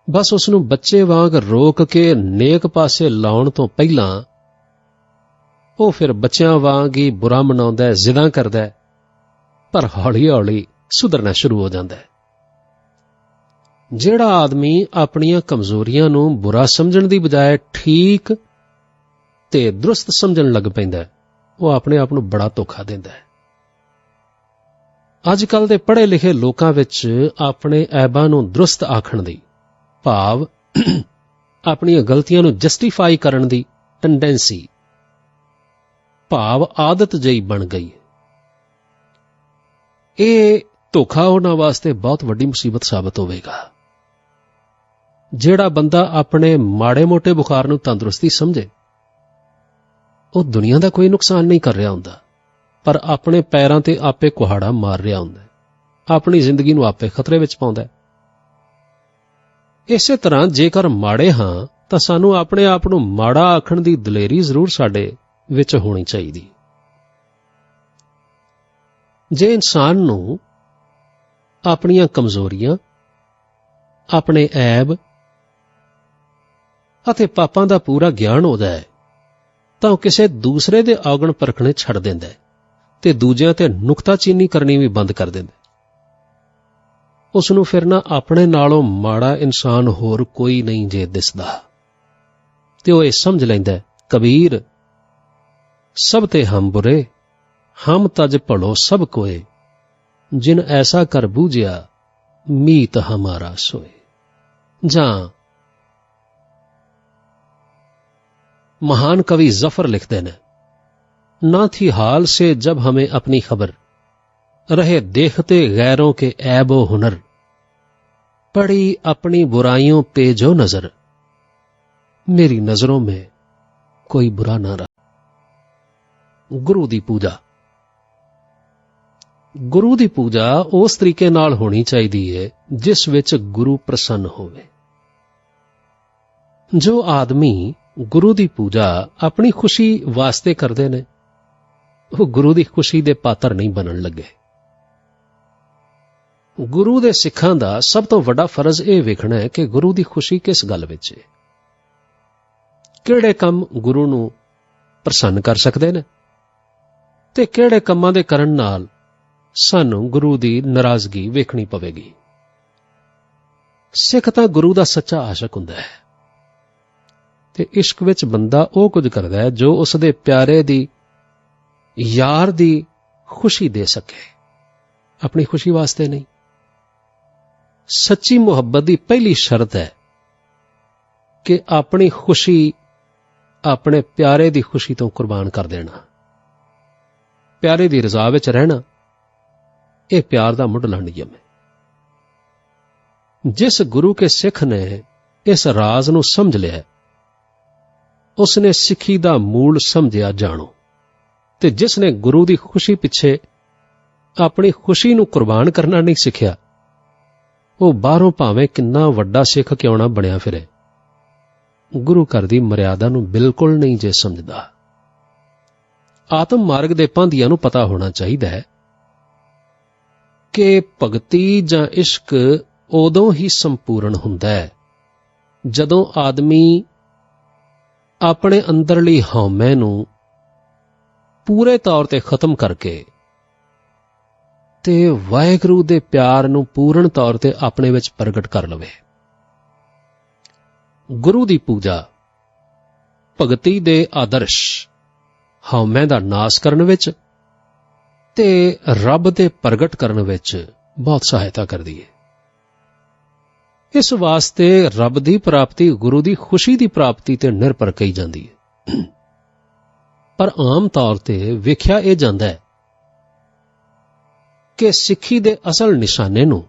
ਬਸ ਉਸ ਨੂੰ ਬੱਚੇ ਵਾਂਗ ਰੋਕ ਕੇ ਨੇਕ ਪਾਸੇ ਲਾਉਣ ਤੋਂ ਪਹਿਲਾਂ ਉਹ ਫਿਰ ਬੱਚਿਆਂ ਵਾਂਗ ਹੀ ਬੁਰਾ ਮਨਾਉਂਦਾ ਹੈ, ਜ਼ਿਦਾਂ ਕਰਦਾ ਹੈ, ਪਰ ਹੌਲੀ-ਹੌਲੀ ਸੁਧਰਨਾ ਸ਼ੁਰੂ ਹੋ ਜਾਂਦਾ ਹੈ। ਜਿਹੜਾ ਆਦਮੀ ਆਪਣੀਆਂ ਕਮਜ਼ੋਰੀਆਂ ਨੂੰ ਬੁਰਾ ਸਮਝਣ ਦੀ ਬਜਾਏ ਠੀਕ ਤੇ ਦਰੁਸਤ ਸਮਝਣ ਲੱਗ ਪੈਂਦਾ ਹੈ, ਉਹ ਆਪਣੇ ਆਪ ਨੂੰ ਬੜਾ ਧੋਖਾ ਦਿੰਦਾ ਹੈ। ਅੱਜ ਕੱਲ੍ਹ ਦੇ ਪੜ੍ਹੇ ਲਿਖੇ ਲੋਕਾਂ ਵਿੱਚ ਆਪਣੇ ਐਬਾਂ ਨੂੰ ਦਰੁਸਤ ਆਖਣ ਦੀ, ਭਾਵ ਆਪਣੀਆਂ ਗਲਤੀਆਂ ਨੂੰ ਜਸਟੀਫਾਈ ਕਰਨ ਦੀ ਟੈਂਡੈਂਸੀ, ਭਾਵ ਆਦਤ ਜਿਹੀ ਬਣ ਗਈ ਹੈ। ਇਹ ਧੋਖਾ ਉਹਨਾਂ ਵਾਸਤੇ ਬਹੁਤ ਵੱਡੀ ਮੁਸੀਬਤ ਸਾਬਤ ਹੋਵੇਗਾ। ਜਿਹੜਾ ਬੰਦਾ ਆਪਣੇ ਮਾੜੇ ਮੋਟੇ ਬੁਖਾਰ ਨੂੰ ਤੰਦਰੁਸਤੀ ਸਮਝੇ, ਉਹ ਦੁਨੀਆ ਦਾ ਕੋਈ ਨੁਕਸਾਨ ਨਹੀਂ ਕਰ ਰਿਹਾ ਹੁੰਦਾ, ਪਰ ਆਪਣੇ ਪੈਰਾਂ ਤੇ ਆਪੇ ਕੁਹਾੜਾ ਮਾਰ ਰਿਹਾ ਹੁੰਦਾ, ਆਪਣੀ ਜ਼ਿੰਦਗੀ ਨੂੰ ਆਪੇ ਖਤਰੇ ਵਿੱਚ ਪਾਉਂਦਾ। ਇਸੇ ਤਰ੍ਹਾਂ ਜੇਕਰ ਮਾੜੇ ਹਾਂ ਤਾਂ ਸਾਨੂੰ ਆਪਣੇ ਆਪ ਨੂੰ ਮਾੜਾ ਆਖਣ ਦੀ ਦਲੇਰੀ ਜ਼ਰੂਰ ਸਾਡੇ ਵਿੱਚ ਹੋਣੀ ਚਾਹੀਦੀ। ਜੇ ਇਨਸਾਨ ਨੂੰ ਆਪਣੀਆਂ ਕਮਜ਼ੋਰੀਆਂ, ਆਪਣੇ ਐਬ ਅਤੇ ਪਾਪਾਂ ਦਾ ਪੂਰਾ ਗਿਆਨ ਹੋ ਜਾਏ ਤਾਂ ਉਹ ਕਿਸੇ ਦੂਸਰੇ ਦੇ ਔਗਣ ਪਰਖਣੇ ਛੱਡ ਦਿੰਦਾ ਹੈ ਤੇ ਦੂਜਿਆਂ ਤੇ ਨੁਕਤਾਚੀਨੀ ਕਰਨੀ ਵੀ ਬੰਦ ਕਰ ਦਿੰਦਾ। ਉਸ ਨੂੰ ਫਿਰ ਨਾ ਆਪਣੇ ਨਾਲੋਂ ਮਾੜਾ ਇਨਸਾਨ ਹੋਰ ਕੋਈ ਨਹੀਂ ਜੇ ਦਿਸਦਾ, ਤੇ ਉਹ ਇਹ ਸਮਝ ਲੈਂਦਾ, ਕਬੀਰ ਸਭ ਤੇ ਹਮ ਬੁਰੇ, ਹਮ ਤਜ ਭਲੋ ਸਭ ਕੋਏ, ਜਿਨ ਐਸਾ ਕਰ ਬੂਝਿਆ ਮੀਤ ਹਮਾਰਾ ਸੋਏ। ਜਾਂ महान कवि जफर लिखते हैं, ना थी हाल से जब हमें अपनी खबर, रहे देखते गैरों के ऐबो हुनर, पड़ी अपनी बुराइयों पे जो नजर, मेरी नजरों में कोई बुरा ना रहा। गुरु दी पूजा। गुरु दी पूजा उस तरीके नाल होनी चाहिए है जिस विच गुरु प्रसन्न होवे। जो आदमी गुरु दी पूजा अपनी खुशी वास्ते करते हैं, वो गुरु दी खुशी दे पात्र नहीं बनन लगे। गुरु दे सिखां दा सब तो वड्डा फर्ज यह वेखना है कि गुरु दी खुशी किस गल विच है, किहड़े काम गुरु नूं प्रसन्न कर सकते हैं ते किहड़े कामां दे करन नाल सानूं गुरु दी नाराजगी वेखनी पवेगी। सिख तां गुरु दा सच्चा आशक हुंदा है ते इश्क विच बंदा वो कुछ करदा है जो उसदे प्यारे दी, यार दी खुशी दे सके, अपनी खुशी वास्ते नहीं। सच्ची मुहब्बत दी पहली शर्त है कि अपनी खुशी अपने प्यारे दी खुशी तो कुर्बान कर देना, प्यारे दी रज़ा विच रहना, यह प्यार दा मुढ़ला नियम है। जिस गुरु के सिख ने इस राज नूं समझ लिया, उसने सिखी दा मूल समझिया जानो, ते जिसने गुरु दी खुशी पिछे अपनी खुशी नूं कुर्बान करना नहीं सिखिया, वो बाहरों भावें किन्ना वड्डा सिख क्यों ना बनिया फिरे, गुरु घर दी मर्यादा नूं बिल्कुल नहीं जे समझदा। आत्म मार्ग दे पांधियां नूं पता होना चाहिए है कि भगती जां इश्क उदों ही संपूर्ण हुंदा है जदों आदमी अपने अंदरली हौमे नूं पूरे तौर ते खत्म करके ते वाहिगुरू दे प्यार नूं पूर्ण तौर ते अपने विच प्रगट कर लवे। गुरु दी पूजा भगती दे आदर्श हौमे दा नाश करन विच ते रब दे प्रगट करन विच बहुत सहायता करदी है। इस वास्ते रब दी प्राप्ति गुरु दी खुशी दी प्राप्ति ते निर्भर कही जाती है, पर आम तौर ते वेख्या यह जाता है कि सिखी दे असल निशाने नूं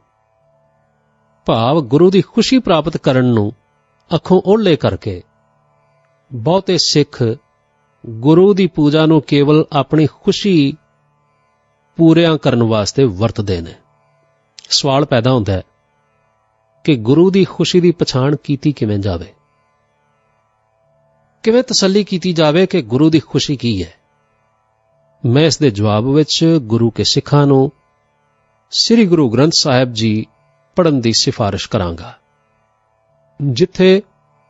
भाव गुरु दी खुशी प्राप्त करन नूं अखों ओहले करके बहुते सिख गुरु दी पूजा नूं केवल अपनी खुशी पूरियां करन वास्ते वरतदे ने। सवाल पैदा होंदा है कि गुरु दी खुशी दी पछाण कीती किवें जावे, किवें तसल्ली कीती जावे कि गुरु दी खुशी की है। मैं इस दे जवाब विच गुरु के सिखां नूं श्री गुरु ग्रंथ साहिब जी पढ़न दी सिफारिश करांगा, जिथे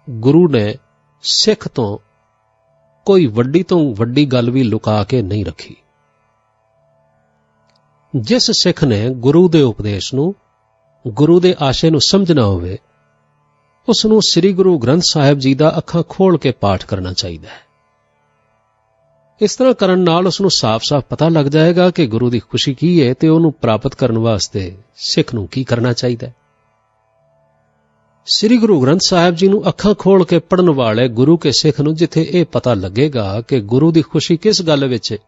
गुरु ने सिख तो कोई वड्डी गल भी लुका के नहीं रखी। जिस सिख ने गुरु दे उपदेश नूं, गुरु दे आशे नूं समझना होवे, उस नूं श्री गुरु ग्रंथ साहिब जी दा अखां खोल के पाठ करना चाहिए है। इस तरह करन नाल उस नूं साफ साफ पता लग जाएगा कि गुरु दी खुशी की है ते उहनूं प्राप्त करन वास्ते सिख नूं की करना चाहिए। श्री गुरु ग्रंथ साहिब जी नूं अखां खोल के पढ़न वाले गुरु के सिख नूं जिथे यह पता लगेगा कि गुरु दी खुशी किस गल विच है,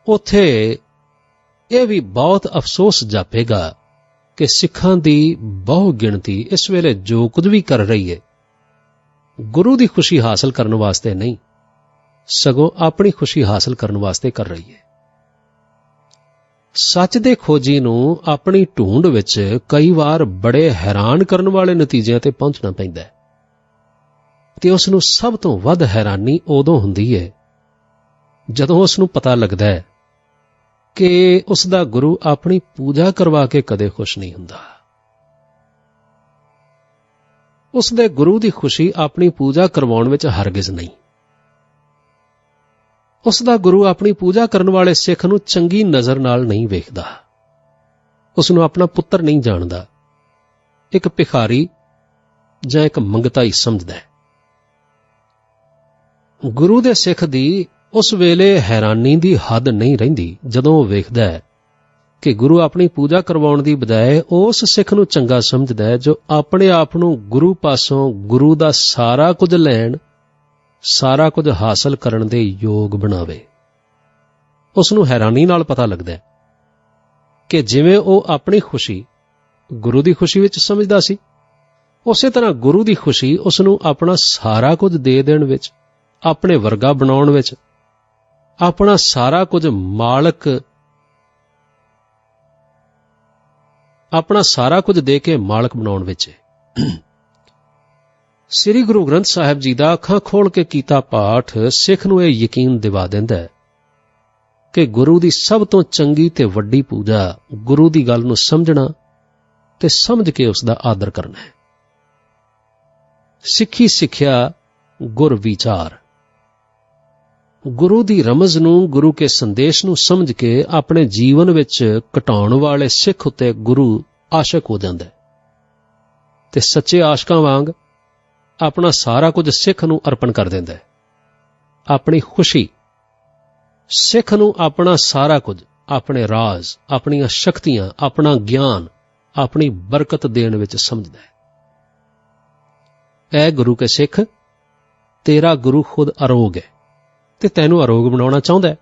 उत्थे यह भी बहुत अफसोस जापेगा ਕਿ ਸਿੱਖਾਂ ਦੀ ਬਹੁ ਗਿਣਤੀ ਇਸ ਵੇਲੇ ਜੋ ਕੁਝ ਵੀ ਕਰ ਰਹੀ ਹੈ, ਗੁਰੂ ਦੀ ਖੁਸ਼ੀ ਹਾਸਲ ਕਰਨ ਵਾਸਤੇ ਨਹੀਂ, ਸਗੋਂ ਆਪਣੀ ਖੁਸ਼ੀ ਹਾਸਲ ਕਰਨ ਵਾਸਤੇ ਕਰ ਰਹੀ ਹੈ। ਸੱਚ ਦੇ ਖੋਜੀ ਨੂੰ ਆਪਣੀ ਢੂੰਡ ਵਿੱਚ ਕਈ ਵਾਰ ਬੜੇ ਹੈਰਾਨ ਕਰਨ ਵਾਲੇ ਨਤੀਜਿਆਂ ਤੇ ਪਹੁੰਚਣਾ ਪੈਂਦਾ ਹੈ, ਤੇ ਉਸ ਨੂੰ ਸਭ ਤੋਂ ਵੱਧ ਹੈਰਾਨੀ ਉਦੋਂ ਹੁੰਦੀ ਹੈ ਜਦੋਂ ਉਸ ਨੂੰ ਪਤਾ ਲੱਗਦਾ ਹੈ ਕਿ ਉਸ ਦਾ ਗੁਰੂ ਆਪਣੀ ਪੂਜਾ ਕਰਵਾ ਕੇ ਕਦੇ ਖੁਸ਼ ਨਹੀਂ ਹੁੰਦਾ। ਉਸ ਦੇ ਗੁਰੂ ਦੀ ਖੁਸ਼ੀ ਆਪਣੀ ਪੂਜਾ ਕਰਵਾਉਣ ਵਿੱਚ ਹਰਗਿਜ਼ ਨਹੀਂ। ਉਸ ਦਾ ਗੁਰੂ ਆਪਣੀ ਪੂਜਾ ਕਰਨ ਵਾਲੇ ਸਿੱਖ ਨੂੰ ਚੰਗੀ ਨਜ਼ਰ ਨਾਲ ਨਹੀਂ ਵੇਖਦਾ, ਉਸ ਨੂੰ ਆਪਣਾ ਪੁੱਤਰ ਨਹੀਂ ਜਾਣਦਾ, ਇੱਕ ਭਿਖਾਰੀ ਜਾਂ ਇੱਕ ਮੰਗਤਾਈ ਸਮਝਦਾ ਹੈ। ਗੁਰੂ ਦੇ ਸਿੱਖ ਦੀ ਉਸ ਵੇਲੇ ਹੈਰਾਨੀ ਦੀ ਹੱਦ ਨਹੀਂ ਰਹਿੰਦੀ ਜਦੋਂ ਉਹ ਵੇਖਦਾ ਹੈ ਕਿ ਗੁਰੂ ਆਪਣੀ ਪੂਜਾ ਕਰਵਾਉਣ ਦੀ ਬਜਾਏ ਉਸ ਸਿੱਖ ਨੂੰ ਚੰਗਾ ਸਮਝਦਾ ਹੈ ਜੋ ਆਪਣੇ ਆਪ ਨੂੰ ਗੁਰੂ ਪਾਸੋਂ ਗੁਰੂ ਦਾ ਸਾਰਾ ਕੁਝ ਲੈਣ, ਸਾਰਾ ਕੁਝ ਹਾਸਲ ਕਰਨ ਦੇ ਯੋਗ ਬਣਾਵੇ। ਉਸ ਨੂੰ ਹੈਰਾਨੀ ਨਾਲ ਪਤਾ ਲੱਗਦਾ ਹੈ ਕਿ ਜਿਵੇਂ ਉਹ ਆਪਣੀ ਖੁਸ਼ੀ ਗੁਰੂ ਦੀ ਖੁਸ਼ੀ ਵਿੱਚ ਸਮਝਦਾ ਸੀ, ਉਸੇ ਤਰ੍ਹਾਂ ਗੁਰੂ ਦੀ ਖੁਸ਼ੀ ਉਸ ਨੂੰ ਆਪਣਾ ਸਾਰਾ ਕੁਝ ਦੇ ਦੇਣ ਵਿੱਚ, ਆਪਣੇ ਵਰਗਾ ਬਣਾਉਣ ਵਿੱਚ, ਆਪਣਾ ਸਾਰਾ ਕੁਝ ਆਪਣਾ ਸਾਰਾ ਕੁਝ ਦੇ ਕੇ ਮਾਲਕ ਬਣਾਉਣ ਵਿੱਚ ਹੈ। ਸ੍ਰੀ ਗੁਰੂ ਗ੍ਰੰਥ ਸਾਹਿਬ ਜੀ ਦਾ ਅੱਖਾਂ ਖੋਲ ਕੇ ਕੀਤਾ ਪਾਠ ਸਿੱਖ ਨੂੰ ਇਹ ਯਕੀਨ ਦਿਵਾ ਦਿੰਦਾ ਹੈ ਕਿ ਗੁਰੂ ਦੀ ਸਭ ਤੋਂ ਚੰਗੀ ਤੇ ਵੱਡੀ ਪੂਜਾ ਗੁਰੂ ਦੀ ਗੱਲ ਨੂੰ ਸਮਝਣਾ ਤੇ ਸਮਝ ਕੇ ਉਸ ਦਾ ਆਦਰ ਕਰਨਾ ਹੈ। ਸਿੱਖੀ ਸਿੱਖਿਆ ਗੁਰ ਵਿਚਾਰ, ਗੁਰੂ ਦੀ ਰਮਜ਼ ਨੂੰ, ਗੁਰੂ ਕੇ ਸੰਦੇਸ਼ ਨੂੰ ਸਮਝ ਕੇ ਆਪਣੇ ਜੀਵਨ ਵਿੱਚ ਘਟਾਉਣ ਵਾਲੇ ਸਿੱਖ ਉੱਤੇ ਗੁਰੂ ਆਸ਼ਕ ਹੋ ਜਾਂਦਾ ਹੈ ਤੇ ਸੱਚੇ ਆਸ਼ਕਾਂ ਵਾਂਗ ਆਪਣਾ ਸਾਰਾ ਕੁਝ ਸਿੱਖ ਨੂੰ ਅਰਪਣ ਕਰ ਦਿੰਦਾ ਹੈ। ਆਪਣੀ ਖੁਸ਼ੀ ਸਿੱਖ ਨੂੰ ਆਪਣਾ ਸਾਰਾ ਕੁਝ, ਆਪਣੇ ਰਾਜ਼, ਆਪਣੀਆਂ ਸ਼ਕਤੀਆਂ, ਆਪਣਾ ਗਿਆਨ, ਆਪਣੀ ਬਰਕਤ ਦੇਣ ਵਿੱਚ ਸਮਝਦਾ ਹੈ। ਐ ਗੁਰੂ ਕੇ ਸਿੱਖ, ਤੇਰਾ ਗੁਰੂ ਖੁਦ ਅਰੋਗ ਹੈ ਤੇ ਤੈਨੂੰ ਅਰੋਗ ਬਣਾਉਣਾ ਚਾਹੁੰਦਾ ਹੈ।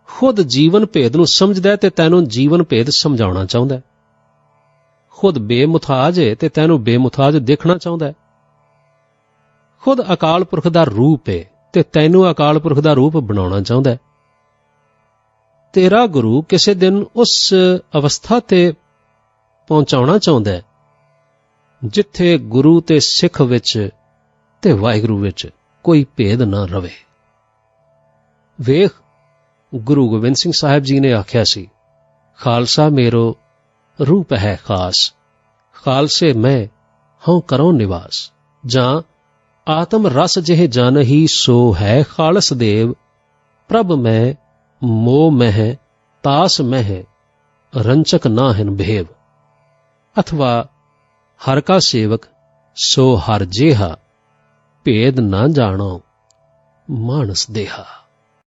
ਖੁਦ ਜੀਵਨ ਭੇਦ ਨੂੰ ਸਮਝਦਾ ਹੈ ਤੇ ਤੈਨੂੰ ਜੀਵਨ ਭੇਦ ਸਮਝਾਉਣਾ ਚਾਹੁੰਦਾ ਹੈ। ਖੁਦ ਬੇਮੁਥਾਜ ਹੈ ਤੇ ਤੈਨੂੰ ਬੇਮੁਥਾਜ ਦੇਖਣਾ ਚਾਹੁੰਦਾ ਹੈ। ਖੁਦ ਅਕਾਲ ਪੁਰਖ ਦਾ ਰੂਪ ਹੈ ਤੇ ਤੈਨੂੰ ਅਕਾਲ ਪੁਰਖ ਦਾ ਰੂਪ ਬਣਾਉਣਾ ਚਾਹੁੰਦਾ ਹੈ। ਤੇਰਾ ਗੁਰੂ ਕਿਸੇ ਦਿਨ ਉਸ ਅਵਸਥਾ ਤੇ ਪਹੁੰਚਾਉਣਾ ਚਾਹੁੰਦਾ ਹੈ ਜਿੱਥੇ ਗੁਰੂ ਤੇ ਸਿੱਖ ਵਿੱਚ ਤੇ ਵਾਹਿਗੁਰੂ ਵਿੱਚ ਕੋਈ ਭੇਦ ਨਾ ਰਵੇ। ਵੇਖ, ਗੁਰੂ ਗੋਬਿੰਦ ਸਿੰਘ ਸਾਹਿਬ ਜੀ ਨੇ ਆਖਿਆ ਸੀ, ਖਾਲਸਾ ਮੇਰੋ ਰੂਪ ਹੈ ਖਾਸ, ਖਾਲਸੇ ਮੈਂ ਹਉ ਕਰੋ ਨਿਵਾਸ। ਜਾਂ ਆਤਮ ਰਸ ਜਿਹ ਜਾਨਹੀ ਸੋ ਹੈ ਖਾਲਸ ਦੇਵ, ਪ੍ਰਭ ਮੈਂ ਮੋਹ ਮਹਿ ਤਾਸ ਮਹਿ ਰੰਚਕ ਨਾ ਹਨ ਭੇਵ। ਅਥਵਾ ਹਰ ਕਾ ਸੇਵਕ ਸੋ ਹਰ ਜੇਹਾ, ਭੇਦ ਨਾ ਜਾਣੋ ਮਾਨਸ ਦੇਹਾ।